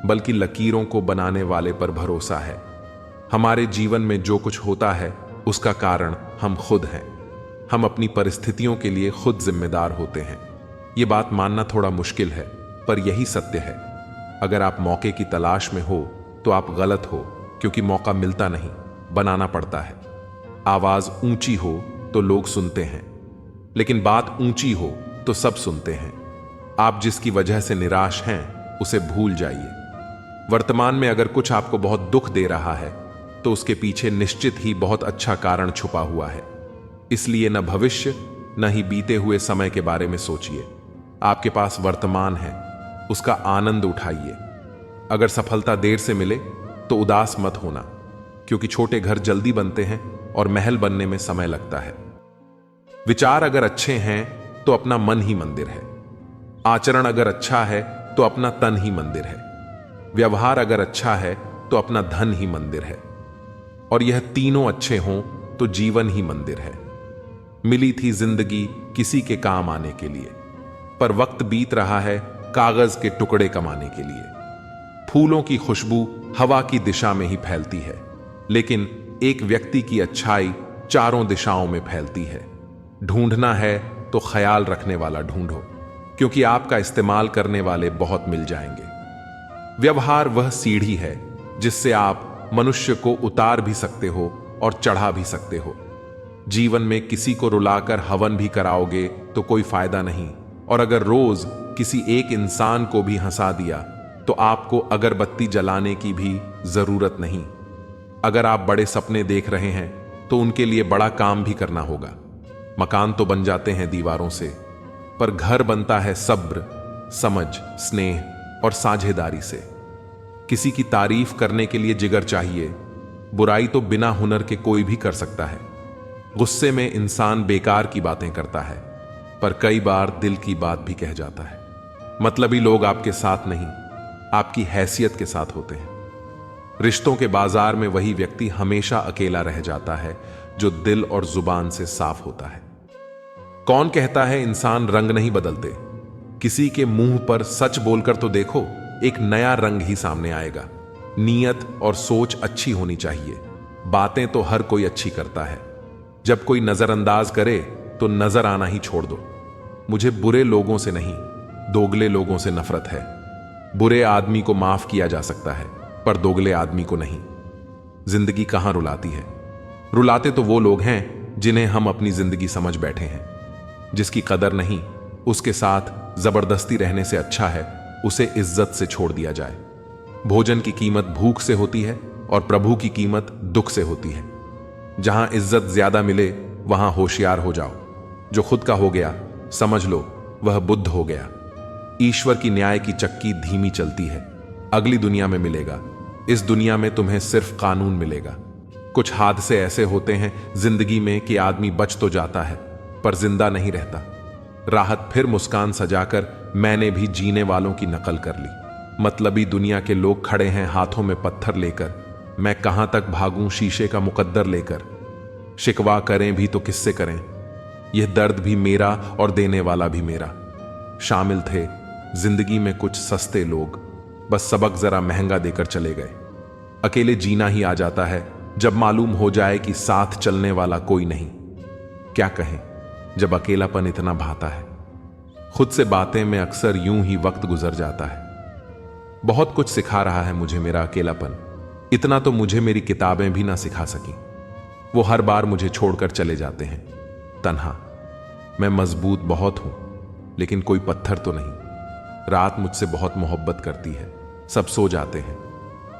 बल्कि लकीरों को बनाने वाले पर भरोसा है। हमारे जीवन में जो कुछ होता है उसका कारण हम खुद हैं। हम अपनी परिस्थितियों के लिए खुद जिम्मेदार होते हैं। ये बात मानना थोड़ा मुश्किल है, पर यही सत्य है। अगर आप मौके की तलाश में हो तो आप गलत हो, क्योंकि मौका मिलता नहीं, बनाना पड़ता है। आवाज ऊंची हो तो लोग सुनते हैं, लेकिन बात ऊंची हो तो सब सुनते हैं। आप जिसकी वजह से निराश हैं उसे भूल जाइए। वर्तमान में अगर कुछ आपको बहुत दुख दे रहा है तो उसके पीछे निश्चित ही बहुत अच्छा कारण छुपा हुआ है। इसलिए न भविष्य न ही बीते हुए समय के बारे में सोचिए। आपके पास वर्तमान है, उसका आनंद उठाइए। अगर सफलता देर से मिले तो उदास मत होना, क्योंकि छोटे घर जल्दी बनते हैं और महल बनने में समय लगता है। विचार अगर अच्छे हैं तो अपना मन ही मंदिर है। आचरण अगर अच्छा है तो अपना तन ही मंदिर है। व्यवहार अगर अच्छा है तो अपना धन ही मंदिर है। और यह तीनों अच्छे हों तो जीवन ही मंदिर है। मिली थी जिंदगी किसी के काम आने के लिए, पर वक्त बीत रहा है कागज के टुकड़े कमाने के लिए। फूलों की खुशबू हवा की दिशा में ही फैलती है, लेकिन एक व्यक्ति की अच्छाई चारों दिशाओं में फैलती है। ढूंढना है तो ख्याल रखने वाला ढूंढो, क्योंकि आपका इस्तेमाल करने वाले बहुत मिल जाएंगे। व्यवहार वह सीढ़ी है जिससे आप मनुष्य को उतार भी सकते हो और चढ़ा भी सकते हो। जीवन में किसी को रुलाकर हवन भी कराओगे तो कोई फायदा नहीं, और अगर रोज किसी एक इंसान को भी हंसा दिया तो आपको अगरबत्ती जलाने की भी जरूरत नहीं। अगर आप बड़े सपने देख रहे हैं तो उनके लिए बड़ा काम भी करना होगा। मकान तो बन जाते हैं दीवारों से, पर घर बनता है सब्र, समझ, स्नेह और साझेदारी से। किसी की तारीफ करने के लिए जिगर चाहिए। बुराई तो बिना हुनर के कोई भी कर सकता है। गुस्से में इंसान बेकार की बातें करता है, पर कई बार दिल की बात भी कह जाता है। मतलबी लोग आपके साथ नहीं, आपकी हैसियत के साथ होते हैं। रिश्तों के बाजार में वही व्यक्ति हमेशा अकेला रह जाता है जो दिल और जुबान से साफ होता है। कौन कहता है इंसान रंग नहीं बदलते? किसी के मुंह पर सच बोलकर तो देखो, एक नया रंग ही सामने आएगा। नीयत और सोच अच्छी होनी चाहिए। बातें तो हर कोई अच्छी करता है। जब कोई नजरअंदाज करे तो नजर आना ही छोड़ दो। मुझे बुरे लोगों से नहीं, दोगले लोगों से नफरत है। बुरे आदमी को माफ किया जा सकता है, पर दोगले आदमी को नहीं। जिंदगी कहां रुलाती है। रुलाते तो वो लोग हैं जिन्हें हम अपनी जिंदगी समझ बैठे हैं। जिसकी कदर नहीं, उसके साथ जबरदस्ती रहने से अच्छा है उसे इज्जत से छोड़ दिया जाए। भोजन की कीमत भूख से होती है और प्रभु की कीमत दुख से होती है। जहां इज्जत ज्यादा मिले वहां होशियार हो जाओ। जो खुद का हो गया समझ लो वह बुद्ध हो गया। ईश्वर की न्याय की चक्की धीमी चलती है। अगली दुनिया में मिलेगा, इस दुनिया में तुम्हें सिर्फ कानून मिलेगा। कुछ हादसे ऐसे होते हैं जिंदगी में कि आदमी बच तो जाता है पर जिंदा नहीं रहता। राहत फिर मुस्कान सजाकर मैंने भी जीने वालों की नकल कर ली। मतलबी दुनिया के लोग खड़े हैं हाथों में पत्थर लेकर, मैं कहां तक भागूं शीशे का मुकद्दर लेकर। शिकवा करें भी तो किससे करें, यह दर्द भी मेरा और देने वाला भी मेरा। शामिल थे जिंदगी में कुछ सस्ते लोग, बस सबक जरा महंगा देकर चले गए। अकेले जीना ही आ जाता है जब मालूम हो जाए कि साथ चलने वाला कोई नहीं। क्या कहें जब अकेलापन इतना भाता है। खुद से बातें में अक्सर यूं ही वक्त गुजर जाता है। बहुत कुछ सिखा रहा है मुझे मेरा अकेलापन। इतना तो मुझे मेरी किताबें भी ना सिखा सकी। वो हर बार मुझे छोड़कर चले जाते हैं तन्हा। मैं मजबूत बहुत हूं लेकिन कोई पत्थर तो नहीं। रात मुझसे बहुत मोहब्बत करती है, सब सो जाते हैं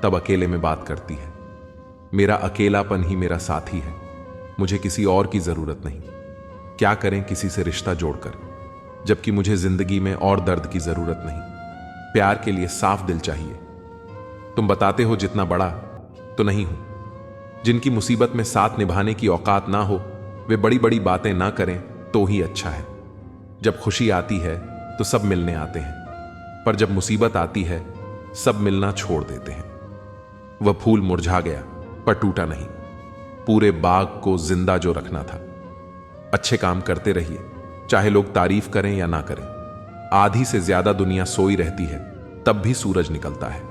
तब अकेले में बात करती है। मेरा अकेलापन ही मेरा साथी है, मुझे किसी और की जरूरत नहीं। क्या करें किसी से रिश्ता जोड़कर, जबकि मुझे जिंदगी में और दर्द की जरूरत नहीं। प्यार के लिए साफ दिल चाहिए। तुम बताते हो जितना बड़ा, तो नहीं हूं। जिनकी मुसीबत में साथ निभाने की औकात ना हो वे बड़ी बड़ी बातें ना करें तो ही अच्छा है। जब खुशी आती है तो सब मिलने आते हैं, पर जब मुसीबत आती है सब मिलना छोड़ देते हैं। वह फूल मुरझा गया पर टूटा नहीं, पूरे बाग को जिंदा जो रखना था। अच्छे काम करते रहिए, चाहे लोग तारीफ करें या ना करें। आधी से ज्यादा दुनिया सोई रहती है तब भी सूरज निकलता है।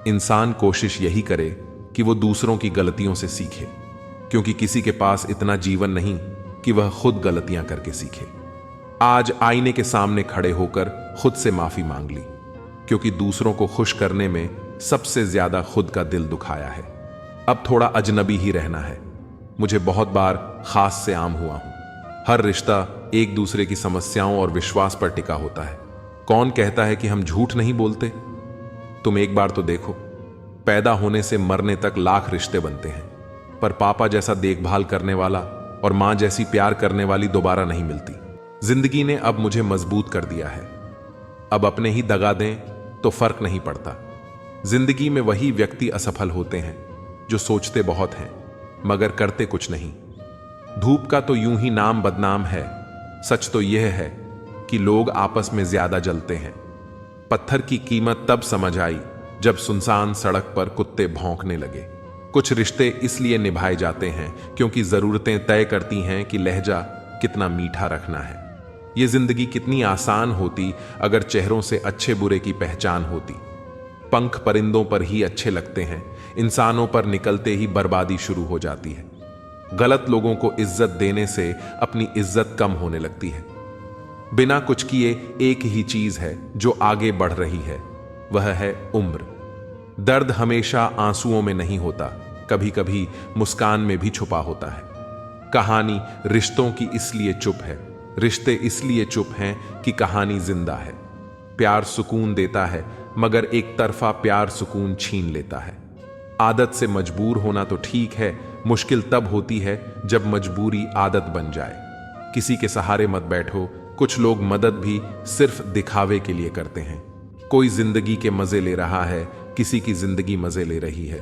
इंसान कोशिश यही करे कि वो दूसरों की गलतियों से सीखे, क्योंकि किसी के पास इतना जीवन नहीं कि वह खुद गलतियां करके सीखे। आज आईने के सामने खड़े होकर खुद से माफी मांग ली, क्योंकि दूसरों को खुश करने में सबसे ज्यादा खुद का दिल दुखाया है। अब थोड़ा अजनबी ही रहना है। मुझे बहुत बार खास से आम हुआ हूं। हर रिश्ता एक दूसरे की समस्याओं और विश्वास पर टिका होता है। कौन कहता है कि हम झूठ नहीं बोलते? तुम एक बार तो देखो, पैदा होने से मरने तक लाख रिश्ते बनते हैं, पर पापा जैसा देखभाल करने वाला और मां जैसी प्यार करने वाली दोबारा नहीं मिलती। जिंदगी ने अब मुझे मजबूत कर दिया है। अब अपने ही दगा दें तो फर्क नहीं पड़ता। जिंदगी में वही व्यक्ति असफल होते हैं जो सोचते बहुत हैं मगर करते कुछ नहीं। धूप का तो यूं ही नाम बदनाम है, सच तो यह है कि लोग आपस में ज्यादा जलते हैं। पत्थर की कीमत तब समझ आई जब सुनसान सड़क पर कुत्ते भौंकने लगे। कुछ रिश्ते इसलिए निभाए जाते हैं क्योंकि जरूरतें तय करती हैं कि लहजा कितना मीठा रखना है। यह जिंदगी कितनी आसान होती अगर चेहरों से अच्छे बुरे की पहचान होती। पंख परिंदों पर ही अच्छे लगते हैं, इंसानों पर निकलते ही बर्बादी शुरू हो जाती है। गलत लोगों को इज्जत देने से अपनी इज्जत कम होने लगती है। बिना कुछ किए एक ही चीज है जो आगे बढ़ रही है, वह है उम्र। दर्द हमेशा आंसुओं में नहीं होता, कभी कभी मुस्कान में भी छुपा होता है। कहानी रिश्तों की इसलिए चुप है, रिश्ते इसलिए चुप हैं कि कहानी जिंदा है। प्यार सुकून देता है मगर एक तरफा प्यार सुकून छीन लेता है। आदत से मजबूर होना तो ठीक है, मुश्किल तब होती है जब मजबूरी आदत बन जाए। किसी के सहारे मत बैठो, कुछ लोग मदद भी सिर्फ दिखावे के लिए करते हैं। कोई जिंदगी के मजे ले रहा है, किसी की जिंदगी मजे ले रही है।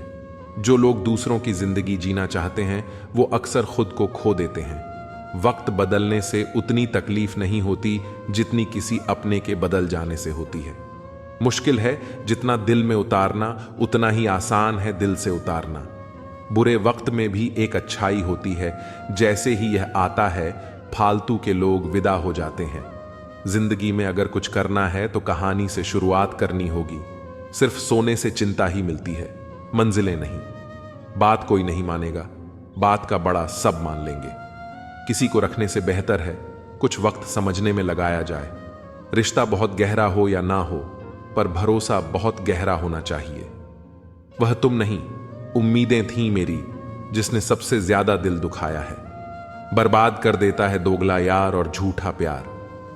जो लोग दूसरों की जिंदगी जीना चाहते हैं वो अक्सर खुद को खो देते हैं। वक्त बदलने से उतनी तकलीफ नहीं होती जितनी किसी अपने के बदल जाने से होती है। मुश्किल है जितना दिल में उतारना, उतना ही आसान है दिल से उतारना। बुरे वक्त में भी एक अच्छाई होती है, जैसे ही यह आता है फालतू के लोग विदा हो जाते हैं। जिंदगी में अगर कुछ करना है तो कहानी से शुरुआत करनी होगी। सिर्फ सोने से चिंता ही मिलती है, मंजिलें नहीं। बात कोई नहीं मानेगा, बात का बड़ा सब मान लेंगे। किसी को रखने से बेहतर है कुछ वक्त समझने में लगाया जाए। रिश्ता बहुत गहरा हो या ना हो, पर भरोसा बहुत गहरा होना चाहिए। वह तुम नहीं उम्मीदें थीं मेरी, जिसने सबसे ज्यादा दिल दुखाया है। बर्बाद कर देता है दोगला यार और झूठा प्यार।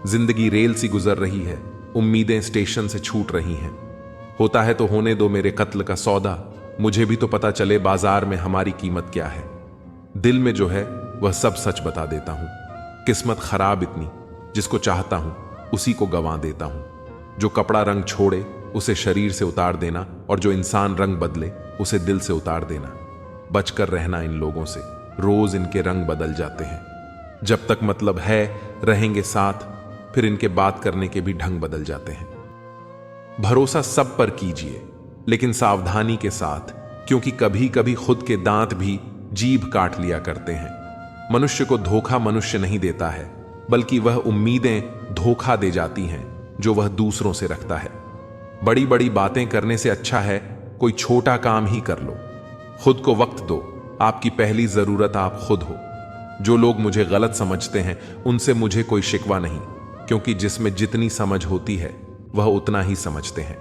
जिंदगी रेल सी गुजर रही है, उम्मीदें स्टेशन से छूट रही हैं। होता है तो होने दो मेरे कत्ल का सौदा, मुझे भी तो पता चले बाजार में हमारी कीमत क्या है। दिल में जो है वह सब सच बता देता हूं। किस्मत खराब इतनी, जिसको चाहता हूं उसी को गंवा देता हूं। जो कपड़ा रंग छोड़े उसे शरीर से उतार देना, और जो इंसान रंग बदले उसे दिल से उतार देना। बचकर रहना इन लोगों से, रोज इनके रंग बदल जाते हैं। जब तक मतलब है रहेंगे साथ, फिर इनके बात करने के भी ढंग बदल जाते हैं। भरोसा सब पर कीजिए, लेकिन सावधानी के साथ, क्योंकि कभी कभी खुद के दांत भी जीभ काट लिया करते हैं। मनुष्य को धोखा मनुष्य नहीं देता है, बल्कि वह उम्मीदें धोखा दे जाती हैं जो वह दूसरों से रखता है। बड़ी बड़ी बातें करने से अच्छा है कोई छोटा काम ही कर लो। खुद को वक्त दो, आपकी पहली जरूरत आप खुद हो। जो लोग मुझे गलत समझते हैं उनसे मुझे कोई शिकवा नहीं, क्योंकि जिसमें जितनी समझ होती है वह उतना ही समझते हैं।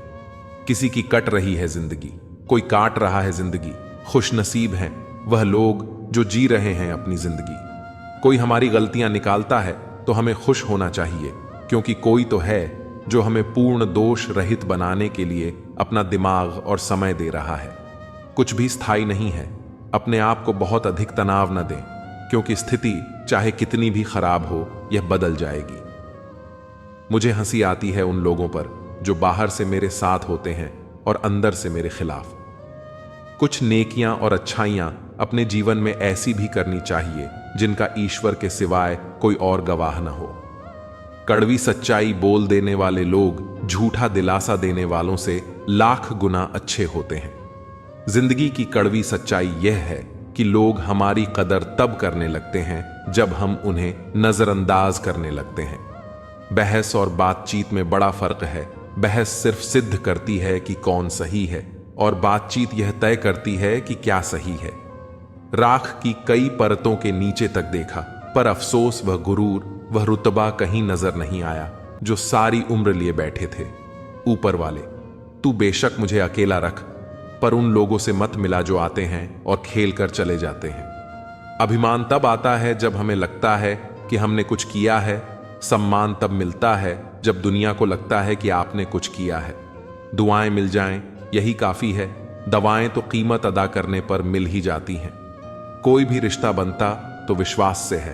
किसी की कट रही है जिंदगी, कोई काट रहा है जिंदगी। खुशनसीब हैं वह लोग जो जी रहे हैं अपनी जिंदगी। कोई हमारी गलतियां निकालता है तो हमें खुश होना चाहिए, क्योंकि कोई तो है जो हमें पूर्ण दोष रहित बनाने के लिए अपना दिमाग और समय दे रहा है। कुछ भी स्थायी नहीं है। अपने आप को बहुत अधिक तनाव न दें, क्योंकि स्थिति चाहे कितनी भी खराब हो यह बदल जाएगी। मुझे हंसी आती है उन लोगों पर जो बाहर से मेरे साथ होते हैं और अंदर से मेरे खिलाफ। कुछ नेकियां और अच्छाइयां अपने जीवन में ऐसी भी करनी चाहिए जिनका ईश्वर के सिवाय कोई और गवाह न हो। कड़वी सच्चाई बोल देने वाले लोग झूठा दिलासा देने वालों से लाख गुना अच्छे होते हैं। जिंदगी की कड़वी सच्चाई यह है कि लोग हमारी कदर तब करने लगते हैं जब हम उन्हें नजरअंदाज करने लगते हैं। बहस और बातचीत में बड़ा फर्क है। बहस सिर्फ सिद्ध करती है कि कौन सही है, और बातचीत यह तय करती है कि क्या सही है। राख की कई परतों के नीचे तक देखा, पर अफसोस वह गुरूर, वह रुतबा कहीं नजर नहीं आया जो सारी उम्र लिए बैठे थे। ऊपर वाले, तू बेशक मुझे अकेला रख, पर उन लोगों से मत मिला जो आते हैं और खेल कर चले जाते हैं। अभिमान तब आता है जब हमें लगता है कि हमने कुछ किया है। सम्मान तब मिलता है जब दुनिया को लगता है कि आपने कुछ किया है। दुआएं मिल जाएं यही काफी है। दवाएं तो कीमत अदा करने पर मिल ही जाती हैं। कोई भी रिश्ता बनता तो विश्वास से है,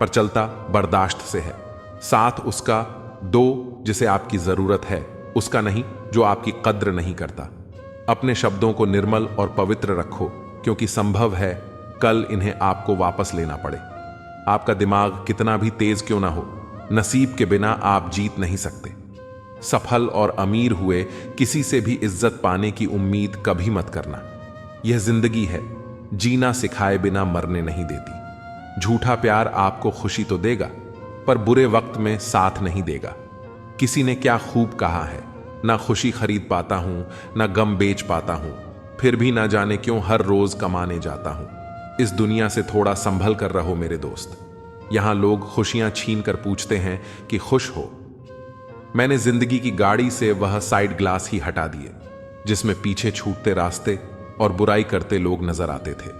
पर चलता बर्दाश्त से है। साथ उसका दो जिसे आपकी जरूरत है, उसका नहीं जो आपकी कद्र नहीं करता। अपने शब्दों को निर्मल और पवित्र रखो, क्योंकि संभव है कल इन्हें आपको वापस लेना पड़े। आपका दिमाग कितना भी तेज क्यों ना हो, नसीब के बिना आप जीत नहीं सकते। सफल और अमीर हुए किसी से भी इज्जत पाने की उम्मीद कभी मत करना। यह जिंदगी है, जीना सिखाए बिना मरने नहीं देती। झूठा प्यार आपको खुशी तो देगा, पर बुरे वक्त में साथ नहीं देगा। किसी ने क्या खूब कहा है, ना खुशी खरीद पाता हूं, ना गम बेच पाता हूं, फिर भी ना जाने क्यों हर रोज कमाने जाता हूं। इस दुनिया से थोड़ा संभल कर रहो मेरे दोस्त। यहां लोग खुशियां छीन कर पूछते हैं कि खुश हो। मैंने जिंदगी की गाड़ी से वह साइड ग्लास ही हटा दिए जिसमें पीछे छूटते रास्ते और बुराई करते लोग नजर आते थे।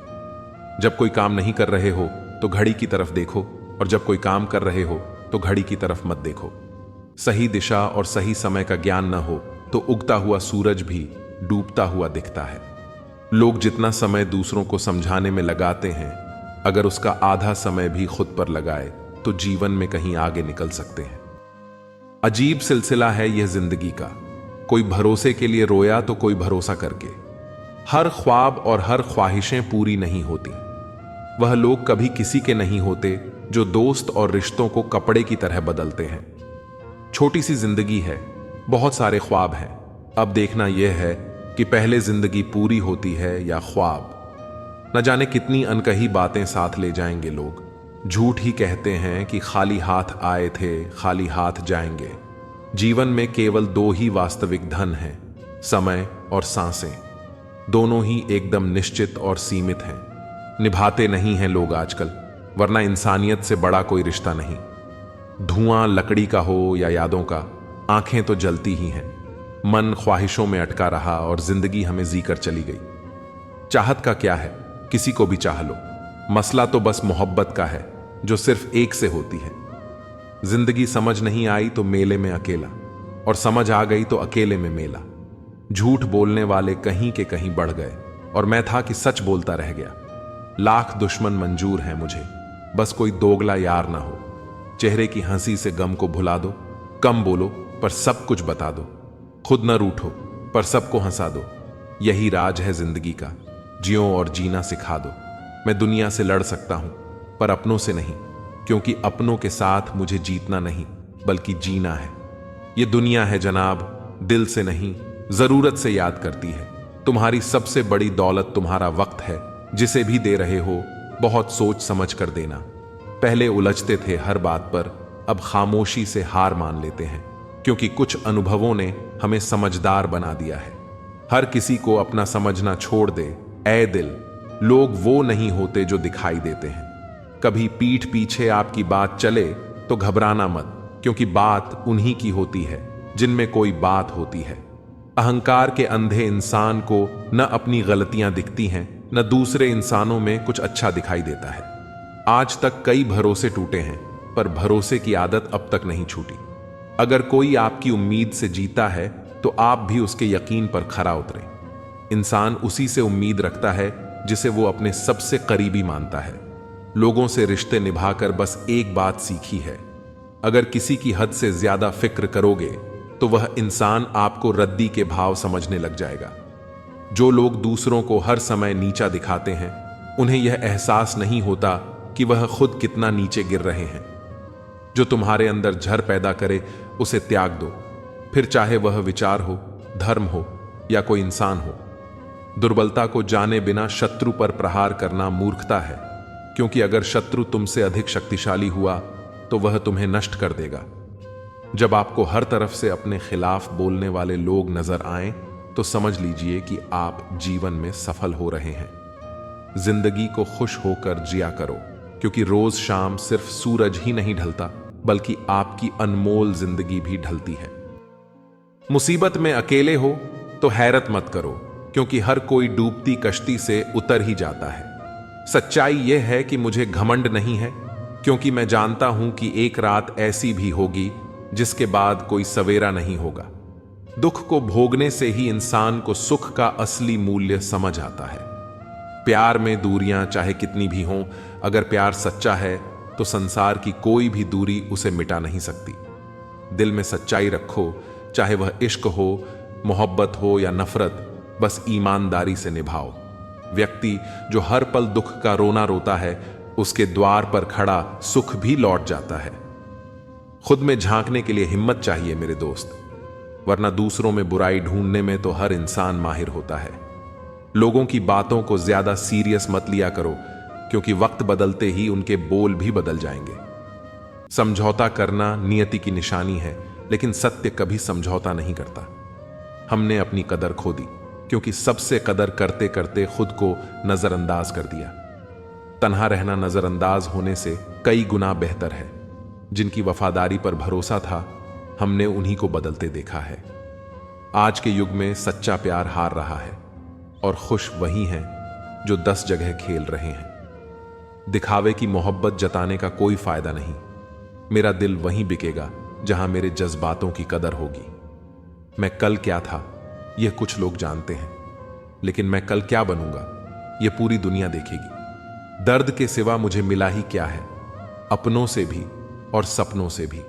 जब कोई काम नहीं कर रहे हो तो घड़ी की तरफ देखो, और जब कोई काम कर रहे हो तो घड़ी की तरफ मत देखो। सही दिशा और सही समय का ज्ञान न हो तो उगता हुआ सूरज भी डूबता हुआ दिखता है। लोग जितना समय दूसरों को समझाने में लगाते हैं, अगर उसका आधा समय भी खुद पर लगाए तो जीवन में कहीं आगे निकल सकते हैं। अजीब सिलसिला है यह जिंदगी का। कोई भरोसे के लिए रोया तो कोई भरोसा करके। हर ख्वाब और हर ख्वाहिशें पूरी नहीं होती। वह लोग कभी किसी के नहीं होते जो दोस्त और रिश्तों को कपड़े की तरह बदलते हैं। छोटी सी जिंदगी है, बहुत सारे ख्वाब हैं। अब देखना यह है कि पहले जिंदगी पूरी होती है या ख्वाब। न जाने कितनी अनकही बातें साथ ले जाएंगे लोग। झूठ ही कहते हैं कि खाली हाथ आए थे, खाली हाथ जाएंगे। जीवन में केवल दो ही वास्तविक धन हैं, समय और सांसें। दोनों ही एकदम निश्चित और सीमित हैं। निभाते नहीं हैं लोग आजकल, वरना इंसानियत से बड़ा कोई रिश्ता नहीं। धुआं लकड़ी का हो या यादों का, आंखें तो जलती ही हैं। मन ख्वाहिशों में अटका रहा और जिंदगी हमें जीकर चली गई। चाहत का क्या है, किसी को भी चाह लो। मसला तो बस मोहब्बत का है जो सिर्फ एक से होती है। जिंदगी समझ नहीं आई तो मेले में अकेला, और समझ आ गई तो अकेले में मेला। झूठ बोलने वाले कहीं के कहीं बढ़ गए, और मैं था कि सच बोलता रह गया। लाख दुश्मन मंजूर हैं मुझे, बस कोई दोगला यार ना हो। चेहरे की हंसी से गम को भुला दो, कम बोलो पर सब कुछ बता दो। खुद न रूठो पर सबको हंसा दो। यही राज है जिंदगी का, जियो और जीना सिखा दो। मैं दुनिया से लड़ सकता हूं पर अपनों से नहीं, क्योंकि अपनों के साथ मुझे जीतना नहीं बल्कि जीना है। ये दुनिया है जनाब, दिल से नहीं जरूरत से याद करती है। तुम्हारी सबसे बड़ी दौलत तुम्हारा वक्त है, जिसे भी दे रहे हो बहुत सोच समझ कर देना। पहले उलझते थे हर बात पर, अब खामोशी से हार मान लेते हैं, क्योंकि कुछ अनुभवों ने हमें समझदार बना दिया है। हर किसी को अपना समझना छोड़ दे ऐ दिल, लोग वो नहीं होते जो दिखाई देते हैं। कभी पीठ पीछे आपकी बात चले तो घबराना मत, क्योंकि बात उन्हीं की होती है जिनमें कोई बात होती है। अहंकार के अंधे इंसान को न अपनी गलतियां दिखती हैं, न दूसरे इंसानों में कुछ अच्छा दिखाई देता है। आज तक कई भरोसे टूटे हैं, पर भरोसे की आदत अब तक नहीं छूटी। अगर कोई आपकी उम्मीद से जीता है तो आप भी उसके यकीन पर खरा उतरें। इंसान उसी से उम्मीद रखता है जिसे वो अपने सबसे करीबी मानता है। लोगों से रिश्ते निभाकर बस एक बात सीखी है, अगर किसी की हद से ज्यादा फिक्र करोगे तो वह इंसान आपको रद्दी के भाव समझने लग जाएगा। जो लोग दूसरों को हर समय नीचा दिखाते हैं, उन्हें यह एहसास नहीं होता कि वह खुद कितना नीचे गिर रहे हैं। जो तुम्हारे अंदर झर पैदा करे उसे त्याग दो, फिर चाहे वह विचार हो, धर्म हो या कोई इंसान हो। दुर्बलता को जाने बिना शत्रु पर प्रहार करना मूर्खता है, क्योंकि अगर शत्रु तुमसे अधिक शक्तिशाली हुआ तो वह तुम्हें नष्ट कर देगा। जब आपको हर तरफ से अपने खिलाफ बोलने वाले लोग नजर आएं, तो समझ लीजिए कि आप जीवन में सफल हो रहे हैं। जिंदगी को खुश होकर जिया करो, क्योंकि रोज शाम सिर्फ सूरज ही नहीं ढलता, बल्कि आपकी अनमोल जिंदगी भी ढलती है। मुसीबत में अकेले हो तो हैरत मत करो, क्योंकि हर कोई डूबती कश्ती से उतर ही जाता है। सच्चाई यह है कि मुझे घमंड नहीं है, क्योंकि मैं जानता हूं कि एक रात ऐसी भी होगी जिसके बाद कोई सवेरा नहीं होगा। दुख को भोगने से ही इंसान को सुख का असली मूल्य समझ आता है। प्यार में दूरियां चाहे कितनी भी हों, अगर प्यार सच्चा है तो संसार की कोई भी दूरी उसे मिटा नहीं सकती। दिल में सच्चाई रखो, चाहे वह इश्क हो, मोहब्बत हो या नफरत, बस ईमानदारी से निभाओ। व्यक्ति जो हर पल दुख का रोना रोता है, उसके द्वार पर खड़ा सुख भी लौट जाता है। खुद में झांकने के लिए हिम्मत चाहिए मेरे दोस्त, वरना दूसरों में बुराई ढूंढने में तो हर इंसान माहिर होता है। लोगों की बातों को ज्यादा सीरियस मत लिया करो, क्योंकि वक्त बदलते ही उनके बोल भी बदल जाएंगे। समझौता करना नियति की निशानी है, लेकिन सत्य कभी समझौता नहीं करता। हमने अपनी कदर खो दी, क्योंकि सबसे कदर करते करते खुद को नजरअंदाज कर दिया। तन्हा रहना नजरअंदाज होने से कई गुना बेहतर है। जिनकी वफादारी पर भरोसा था, हमने उन्हीं को बदलते देखा है। आज के युग में सच्चा प्यार हार रहा है, और खुश वही हैं जो 10 जगह खेल रहे हैं। दिखावे की मोहब्बत जताने का कोई फायदा नहीं। मेरा दिल वहीं बिकेगा जहां मेरे जज्बातों की कदर होगी। मैं कल क्या था यह कुछ लोग जानते हैं, लेकिन मैं कल क्या बनूंगा यह पूरी दुनिया देखेगी। दर्द के सिवा मुझे मिला ही क्या है, अपनों से भी और सपनों से भी।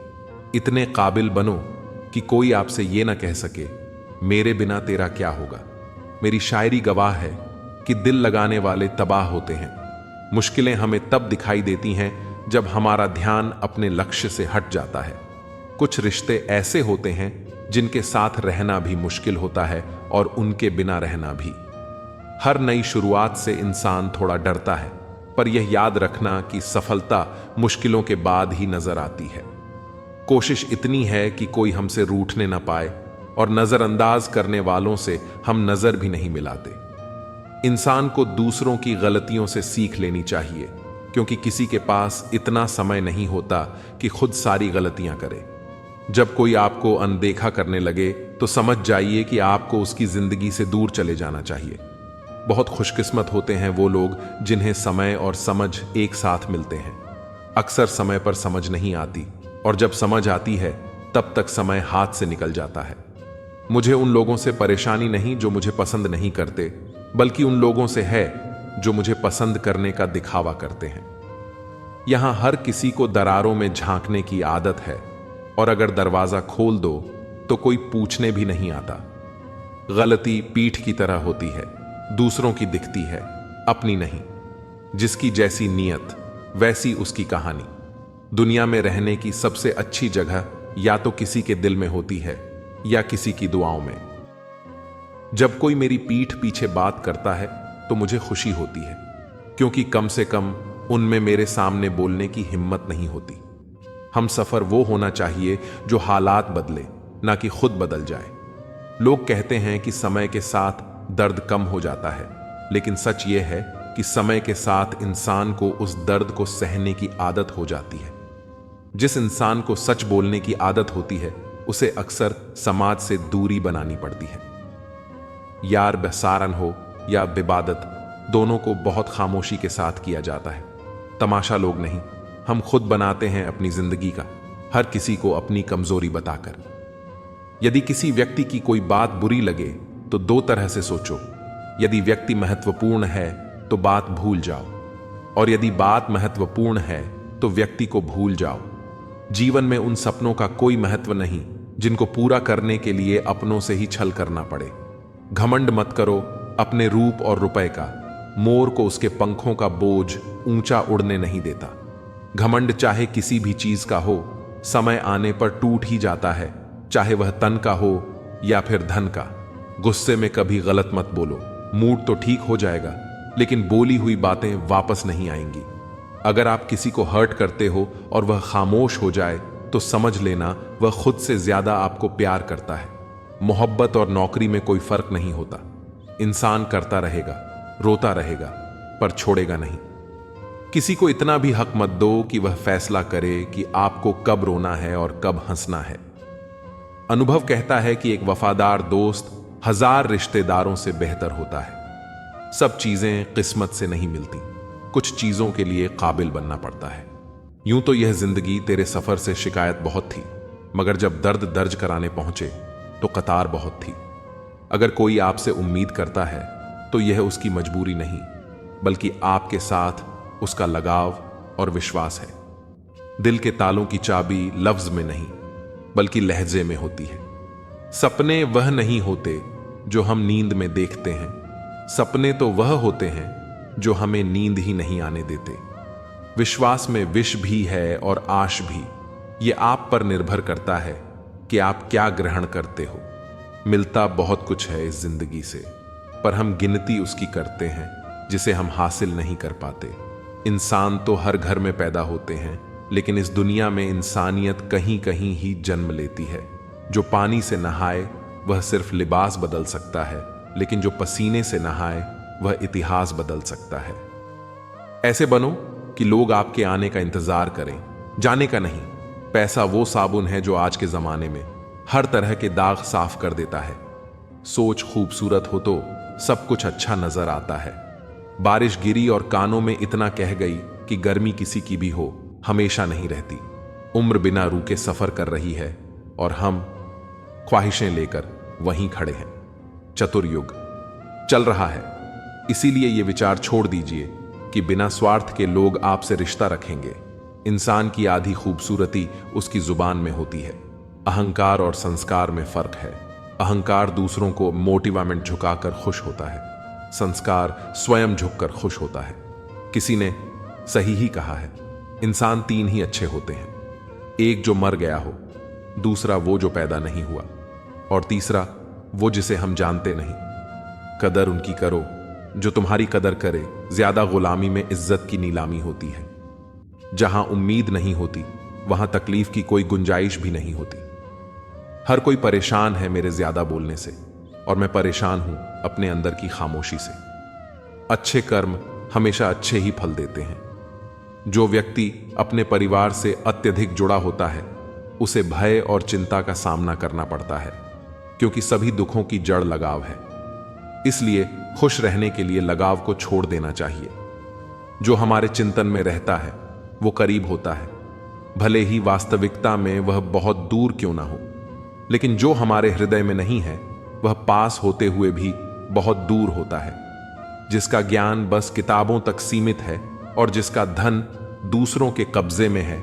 इतने काबिल बनो कि कोई आपसे यह ना कह सके मेरे बिना तेरा क्या होगा। मेरी शायरी गवाह है कि दिल लगाने वाले तबाह होते हैं। मुश्किलें हमें तब दिखाई देती हैं जब हमारा ध्यान अपने लक्ष्य से हट जाता है। कुछ रिश्ते ऐसे होते हैं जिनके साथ रहना भी मुश्किल होता है, और उनके बिना रहना भी। हर नई शुरुआत से इंसान थोड़ा डरता है, पर यह याद रखना कि सफलता मुश्किलों के बाद ही नजर आती है। कोशिश इतनी है कि कोई हमसे रूठने ना पाए, और नजरअंदाज करने वालों से हम नजर भी नहीं मिलाते। इंसान को दूसरों की गलतियों से सीख लेनी चाहिए, क्योंकि किसी के पास इतना समय नहीं होता कि खुद सारी गलतियां करे। जब कोई आपको अनदेखा करने लगे तो समझ जाइए कि आपको उसकी जिंदगी से दूर चले जाना चाहिए। बहुत खुशकिस्मत होते हैं वो लोग जिन्हें समय और समझ एक साथ मिलते हैं। अक्सर समय पर समझ नहीं आती, और जब समझ आती है तब तक समय हाथ से निकल जाता है। मुझे उन लोगों से परेशानी नहीं जो मुझे पसंद नहीं करते, बल्कि उन लोगों से है जो मुझे पसंद करने का दिखावा करते हैं। यहां हर किसी को दरारों में झांकने की आदत है, और अगर दरवाजा खोल दो तो कोई पूछने भी नहीं आता। गलती पीठ की तरह होती है, दूसरों की दिखती है, अपनी नहीं। जिसकी जैसी नीयत वैसी उसकी कहानी। दुनिया में रहने की सबसे अच्छी जगह या तो किसी के दिल में होती है या किसी की दुआओं में। जब कोई मेरी पीठ पीछे बात करता है तो मुझे खुशी होती है, क्योंकि कम से कम उनमें मेरे सामने बोलने की हिम्मत नहीं होती। हम सफर वो होना चाहिए जो हालात बदले, ना कि खुद बदल जाए। लोग कहते हैं कि समय के साथ दर्द कम हो जाता है, लेकिन सच ये है कि समय के साथ इंसान को उस दर्द को सहने की आदत हो जाती है। जिस इंसान को सच बोलने की आदत होती है उसे अक्सर समाज से दूरी बनानी पड़ती है। यार बेसारन हो या बिबादत, दोनों को बहुत खामोशी के साथ किया जाता है। तमाशा लोग नहीं, हम खुद बनाते हैं अपनी जिंदगी का, हर किसी को अपनी कमजोरी बताकर। यदि किसी व्यक्ति की कोई बात बुरी लगे तो दो तरह से सोचो। यदि व्यक्ति महत्वपूर्ण है तो बात भूल जाओ, और यदि बात महत्वपूर्ण है तो व्यक्ति को भूल जाओ। जीवन में उन सपनों का कोई महत्व नहीं जिनको पूरा करने के लिए अपनों से ही छल करना पड़े। घमंड मत करो अपने रूप और रुपए का। मोर को उसके पंखों का बोझ ऊंचा उड़ने नहीं देता। घमंड चाहे किसी भी चीज का हो, समय आने पर टूट ही जाता है, चाहे वह तन का हो या फिर धन का। गुस्से में कभी गलत मत बोलो, मूड तो ठीक हो जाएगा, लेकिन बोली हुई बातें वापस नहीं आएंगी। अगर आप किसी को हर्ट करते हो और वह खामोश हो जाए तो समझ लेना वह खुद से ज्यादा आपको प्यार करता है। मोहब्बत और नौकरी में कोई फर्क नहीं होता। इंसान करता रहेगा, रोता रहेगा, पर छोड़ेगा नहीं। किसी को इतना भी हक मत दो कि वह फैसला करे कि आपको कब रोना है और कब हंसना है। अनुभव कहता है कि एक वफादार दोस्त 1000 रिश्तेदारों से बेहतर होता है। सब चीजें किस्मत से नहीं मिलती, कुछ चीजों के लिए काबिल बनना पड़ता है। यूं तो यह जिंदगी तेरे सफर से शिकायत बहुत थी, मगर जब दर्द दर्ज कराने पहुंचे तो कतार बहुत थी। अगर कोई आपसे उम्मीद करता है तो यह उसकी मजबूरी नहीं, बल्कि आपके साथ उसका लगाव और विश्वास है। दिल के तालों की चाबी लफ्ज में नहीं, बल्कि लहजे में होती है। सपने वह नहीं होते जो हम नींद में देखते हैं, सपने तो वह होते हैं जो हमें नींद ही नहीं आने देते। विश्वास में विष भी है और आश भी। यह आप पर निर्भर करता है कि आप क्या ग्रहण करते हो। मिलता बहुत कुछ है इस जिंदगी से, पर हम गिनती उसकी करते हैं जिसे हम हासिल नहीं कर पाते। इंसान तो हर घर में पैदा होते हैं, लेकिन इस दुनिया में इंसानियत कहीं कहीं ही जन्म लेती है। जो पानी से नहाए वह सिर्फ लिबास बदल सकता है, लेकिन जो पसीने से नहाए वह इतिहास बदल सकता है। ऐसे बनो कि लोग आपके आने का इंतजार करें, जाने का नहीं। पैसा वो साबुन है जो आज के जमाने में हर तरह के दाग साफ कर देता है। सोच खूबसूरत हो तो सब कुछ अच्छा नजर आता है। बारिश गिरी और कानों में इतना कह गई कि गर्मी किसी की भी हो, हमेशा नहीं रहती। उम्र बिना रुके सफर कर रही है और हम ख्वाहिशें लेकर वहीं खड़े हैं। चतुर्युग चल रहा है, इसीलिए ये विचार छोड़ दीजिए कि बिना स्वार्थ के लोग आपसे रिश्ता रखेंगे। इंसान की आधी खूबसूरती उसकी जुबान में होती है। अहंकार और संस्कार में फर्क है। अहंकार दूसरों को मोटिवेमेंट झुकाकर खुश होता है, संस्कार स्वयं झुककर खुश होता है। किसी ने सही ही कहा है, इंसान 3 ही अच्छे होते हैं, एक जो मर गया हो, दूसरा वो जो पैदा नहीं हुआ, और तीसरा वो जिसे हम जानते नहीं। कदर उनकी करो जो तुम्हारी कदर करे। ज्यादा गुलामी में इज्जत की नीलामी होती है। जहां उम्मीद नहीं होती वहां तकलीफ की कोई गुंजाइश भी नहीं होती। हर कोई परेशान है मेरे ज्यादा बोलने से, और मैं परेशान हूं अपने अंदर की खामोशी से। अच्छे कर्म हमेशा अच्छे ही फल देते हैं। जो व्यक्ति अपने परिवार से अत्यधिक जुड़ा होता है उसे भय और चिंता का सामना करना पड़ता है, क्योंकि सभी दुखों की जड़ लगाव है। इसलिए खुश रहने के लिए लगाव को छोड़ देना चाहिए। जो हमारे चिंतन में रहता है वो करीब होता है, भले ही वास्तविकता में वह बहुत दूर क्यों ना हो। लेकिन जो हमारे हृदय में नहीं है वह पास होते हुए भी बहुत दूर होता है। जिसका ज्ञान बस किताबों तक सीमित है और जिसका धन दूसरों के कब्जे में है,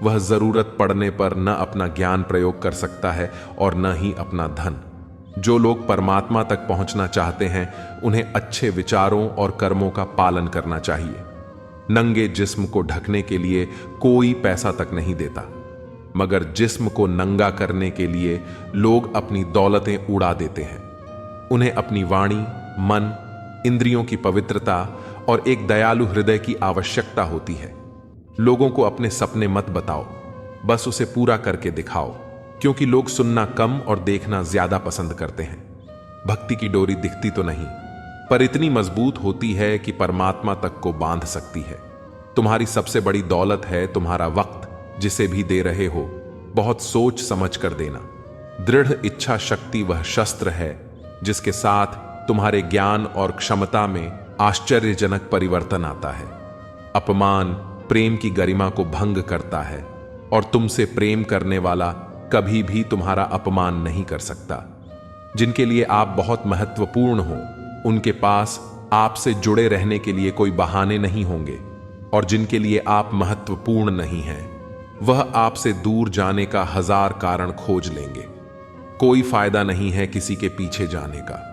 वह जरूरत पड़ने पर न अपना ज्ञान प्रयोग कर सकता है और न ही अपना धन। जो लोग परमात्मा तक पहुंचना चाहते हैं उन्हें अच्छे विचारों और कर्मों का पालन करना चाहिए। नंगे जिस्म को ढकने के लिए कोई पैसा तक नहीं देता, मगर जिस्म को नंगा करने के लिए लोग अपनी दौलतें उड़ा देते हैं। उन्हें अपनी वाणी, मन, इंद्रियों की पवित्रता और एक दयालु हृदय की आवश्यकता होती है। लोगों को अपने सपने मत बताओ, बस उसे पूरा करके दिखाओ, क्योंकि लोग सुनना कम और देखना ज्यादा पसंद करते हैं। भक्ति की डोरी दिखती तो नहीं, पर इतनी मजबूत होती है कि परमात्मा तक को बांध सकती है। तुम्हारी सबसे बड़ी दौलत है तुम्हारा वक्त, जिसे भी दे रहे हो बहुत सोच समझ कर देना। दृढ़ इच्छा शक्ति वह शस्त्र है जिसके साथ तुम्हारे ज्ञान और क्षमता में आश्चर्यजनक परिवर्तन आता है। अपमान प्रेम की गरिमा को भंग करता है और तुमसे प्रेम करने वाला कभी भी तुम्हारा अपमान नहीं कर सकता। जिनके लिए आप बहुत महत्वपूर्ण हो, उनके पास आपसे जुड़े रहने के लिए कोई बहाने नहीं होंगे, और जिनके लिए आप महत्वपूर्ण नहीं हैं, वह आपसे दूर जाने का 1000 कारण खोज लेंगे। कोई फायदा नहीं है किसी के पीछे जाने का।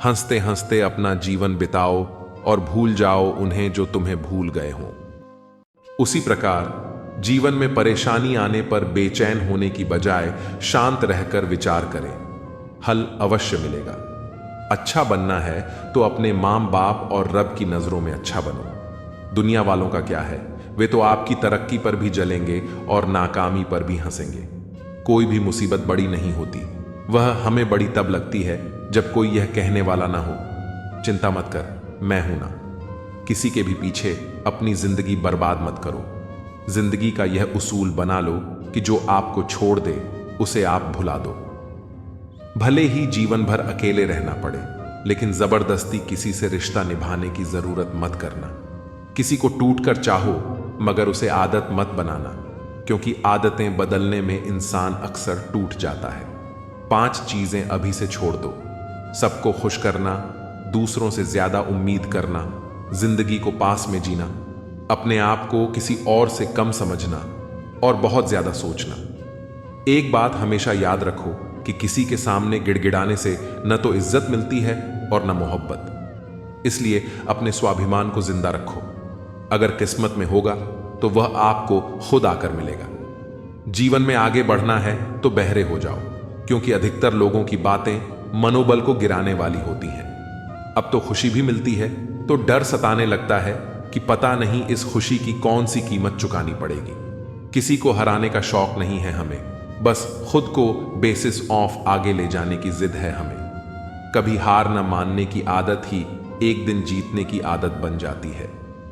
हंसते हंसते अपना जीवन बिताओ और भूल जाओ उन्हें जो तुम्हें भूल गए हों। उसी प्रकार जीवन में परेशानी आने पर बेचैन होने की बजाय शांत रहकर विचार करें, हल अवश्य मिलेगा। अच्छा बनना है तो अपने मां बाप और रब की नजरों में अच्छा बनो। दुनिया वालों का क्या है, वे तो आपकी तरक्की पर भी जलेंगे और नाकामी पर भी हंसेंगे। कोई भी मुसीबत बड़ी नहीं होती, वह हमें बड़ी तब लगती है जब कोई यह कहने वाला ना हो, चिंता मत कर, मैं हूं ना। किसी के भी पीछे अपनी जिंदगी बर्बाद मत करो। जिंदगी का यह उसूल बना लो कि जो आपको छोड़ दे उसे आप भुला दो। भले ही जीवन भर अकेले रहना पड़े, लेकिन जबरदस्ती किसी से रिश्ता निभाने की जरूरत मत करना। किसी को टूटकर चाहो, मगर उसे आदत मत बनाना, क्योंकि आदतें बदलने में इंसान अक्सर टूट जाता है। 5 चीजें अभी से छोड़ दो: सबको खुश करना, दूसरों से ज्यादा उम्मीद करना, जिंदगी को पास में जीना, अपने आप को किसी और से कम समझना और बहुत ज्यादा सोचना। एक बात हमेशा याद रखो कि किसी के सामने गिड़गिड़ाने से न तो इज्जत मिलती है और न मोहब्बत। इसलिए अपने स्वाभिमान को जिंदा रखो। अगर किस्मत में होगा तो वह आपको खुद आकर मिलेगा। जीवन में आगे बढ़ना है तो बहरे हो जाओ, क्योंकि अधिकतर लोगों की बातें मनोबल को गिराने वाली होती हैं। अब तो खुशी भी मिलती है तो डर सताने लगता है कि पता नहीं इस खुशी की कौन सी कीमत चुकानी पड़ेगी। किसी को हराने का शौक नहीं है हमें, बस खुद को बेसिस ऑफ आगे ले जाने की जिद है हमें। कभी हार न मानने की आदत ही एक दिन जीतने की आदत बन जाती है।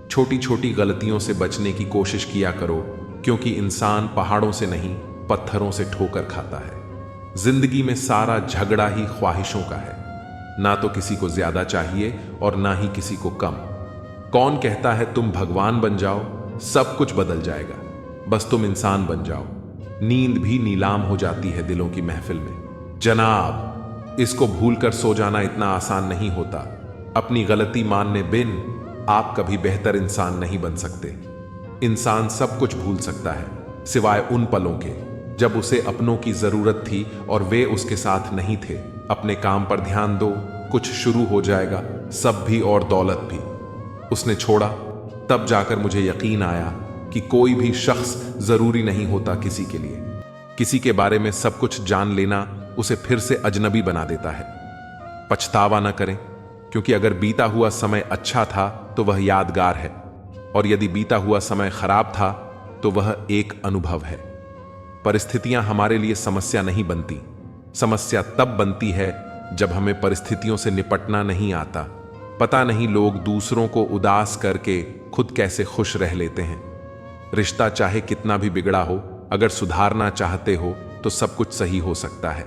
छोटी छोटी गलतियों से बचने की कोशिश किया करो, क्योंकि इंसान पहाड़ों से नहीं पत्थरों से ठोकर खाता है। जिंदगी में सारा झगड़ा ही ख्वाहिशों का है, ना तो किसी को ज्यादा चाहिए और ना ही किसी को कम। कौन कहता है तुम भगवान बन जाओ, सब कुछ बदल जाएगा, बस तुम इंसान बन जाओ। नींद भी नीलाम हो जाती है दिलों की महफिल में। जनाब, इसको भूलकर सो जाना इतना आसान नहीं होता। अपनी गलती मानने बिन आप कभी बेहतर इंसान नहीं बन सकते। इंसान सब कुछ भूल सकता है, सिवाय उन पलों के जब उसे अपनों की जरूरत थी और वे उसके साथ नहीं थे। अपने काम पर ध्यान दो, कुछ शुरू हो जाएगा, सब भी और दौलत भी। उसने छोड़ा, तब जाकर मुझे यकीन आया कि कोई भी शख्स जरूरी नहीं होता किसी के लिए। किसी के बारे में सब कुछ जान लेना उसे फिर से अजनबी बना देता है। पछतावा न करें, क्योंकि अगर बीता हुआ समय अच्छा था तो वह यादगार है, और यदि बीता हुआ समय खराब था तो वह एक अनुभव है। परिस्थितियां हमारे लिए समस्या नहीं बनती। समस्या तब बनती है जब हमें परिस्थितियों से निपटना नहीं आता। पता नहीं लोग दूसरों को उदास करके खुद कैसे खुश रह लेते हैं। रिश्ता चाहे कितना भी बिगड़ा हो, अगर सुधारना चाहते हो तो सब कुछ सही हो सकता है।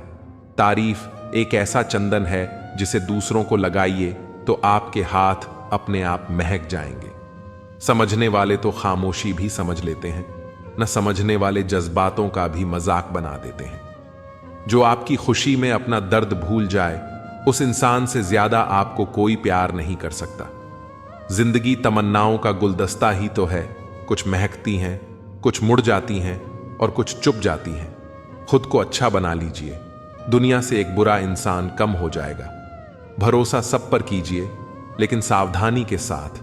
तारीफ एक ऐसा चंदन है जिसे दूसरों को लगाइए तो आपके हाथ अपने आप महक जाएंगे। समझने वाले तो खामोशी भी समझ लेते हैं, न समझने वाले जज्बातों का भी मजाक बना देते हैं। जो आपकी खुशी में अपना दर्द भूल जाए, उस इंसान से ज्यादा आपको कोई प्यार नहीं कर सकता। जिंदगी तमन्नाओं का गुलदस्ता ही तो है, कुछ महकती हैं, कुछ मुड़ जाती हैं और कुछ चुप जाती हैं। खुद को अच्छा बना लीजिए, दुनिया से एक बुरा इंसान कम हो जाएगा। भरोसा सब पर कीजिए, लेकिन सावधानी के साथ,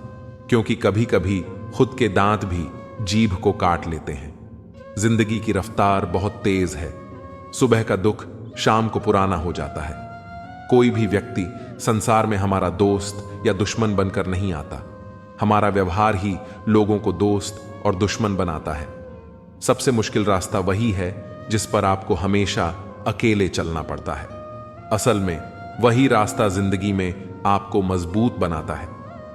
क्योंकि कभी कभी खुद के दांत भी जीभ को काट लेते हैं। जिंदगी की रफ्तार बहुत तेज है। सुबह का दुख शाम को पुराना हो जाता है। कोई भी व्यक्ति संसार में हमारा दोस्त या दुश्मन बनकर नहीं आता। हमारा व्यवहार ही लोगों को दोस्त और दुश्मन बनाता है। सबसे मुश्किल रास्ता वही है जिस पर आपको हमेशा अकेले चलना पड़ता है। असल में वही रास्ता जिंदगी में आपको मजबूत बनाता है।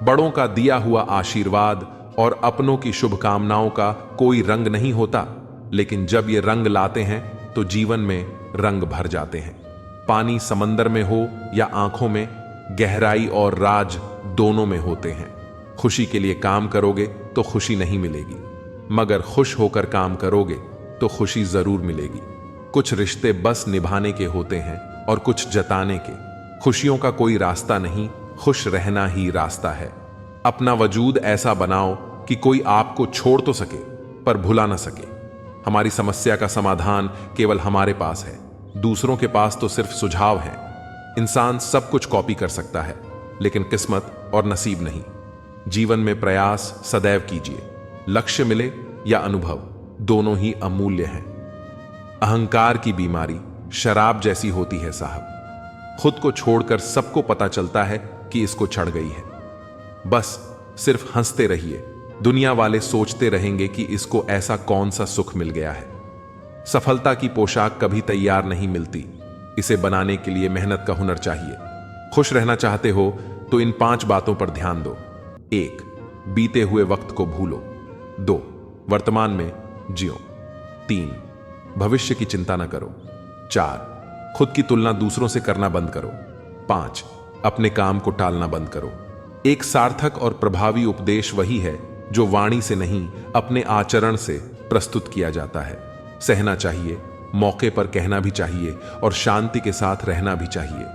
बड़ों का दिया हुआ आशीर्वाद और अपनों की शुभकामनाओं का कोई रंग नहीं होता, लेकिन जब ये रंग लाते हैं तो जीवन में रंग भर जाते हैं। पानी समंदर में हो या आंखों में, गहराई और राज दोनों में होते हैं। खुशी के लिए काम करोगे तो खुशी नहीं मिलेगी, मगर खुश होकर काम करोगे तो खुशी जरूर मिलेगी। कुछ रिश्ते बस निभाने के होते हैं और कुछ जताने के। खुशियों का कोई रास्ता नहीं, खुश रहना ही रास्ता है। अपना वजूद ऐसा बनाओ कि कोई आपको छोड़ तो सके पर भुला ना सके। हमारी समस्या का समाधान केवल हमारे पास है, दूसरों के पास तो सिर्फ सुझाव है। इंसान सब कुछ कॉपी कर सकता है, लेकिन किस्मत और नसीब नहीं। जीवन में प्रयास सदैव कीजिए, लक्ष्य मिले या अनुभव, दोनों ही अमूल्य हैं। अहंकार की बीमारी शराब जैसी होती है साहब। खुद को छोड़कर सबको पता चलता है कि इसको चढ़ गई है। बस सिर्फ हंसते रहिए, दुनिया वाले सोचते रहेंगे कि इसको ऐसा कौन सा सुख मिल गया है। सफलता की पोशाक कभी तैयार नहीं मिलती, इसे बनाने के लिए मेहनत का हुनर चाहिए। खुश रहना चाहते हो तो इन 5 बातों पर ध्यान दो। 1. बीते हुए वक्त को भूलो। 2. वर्तमान में जियो। 3. भविष्य की चिंता न करो। 4. खुद की तुलना दूसरों से करना बंद करो। 5. अपने काम को टालना बंद करो। एक सार्थक और प्रभावी उपदेश वही है जो वाणी से नहीं, अपने आचरण से प्रस्तुत किया जाता है। सहना चाहिए, मौके पर कहना भी चाहिए और शांति के साथ रहना भी चाहिए।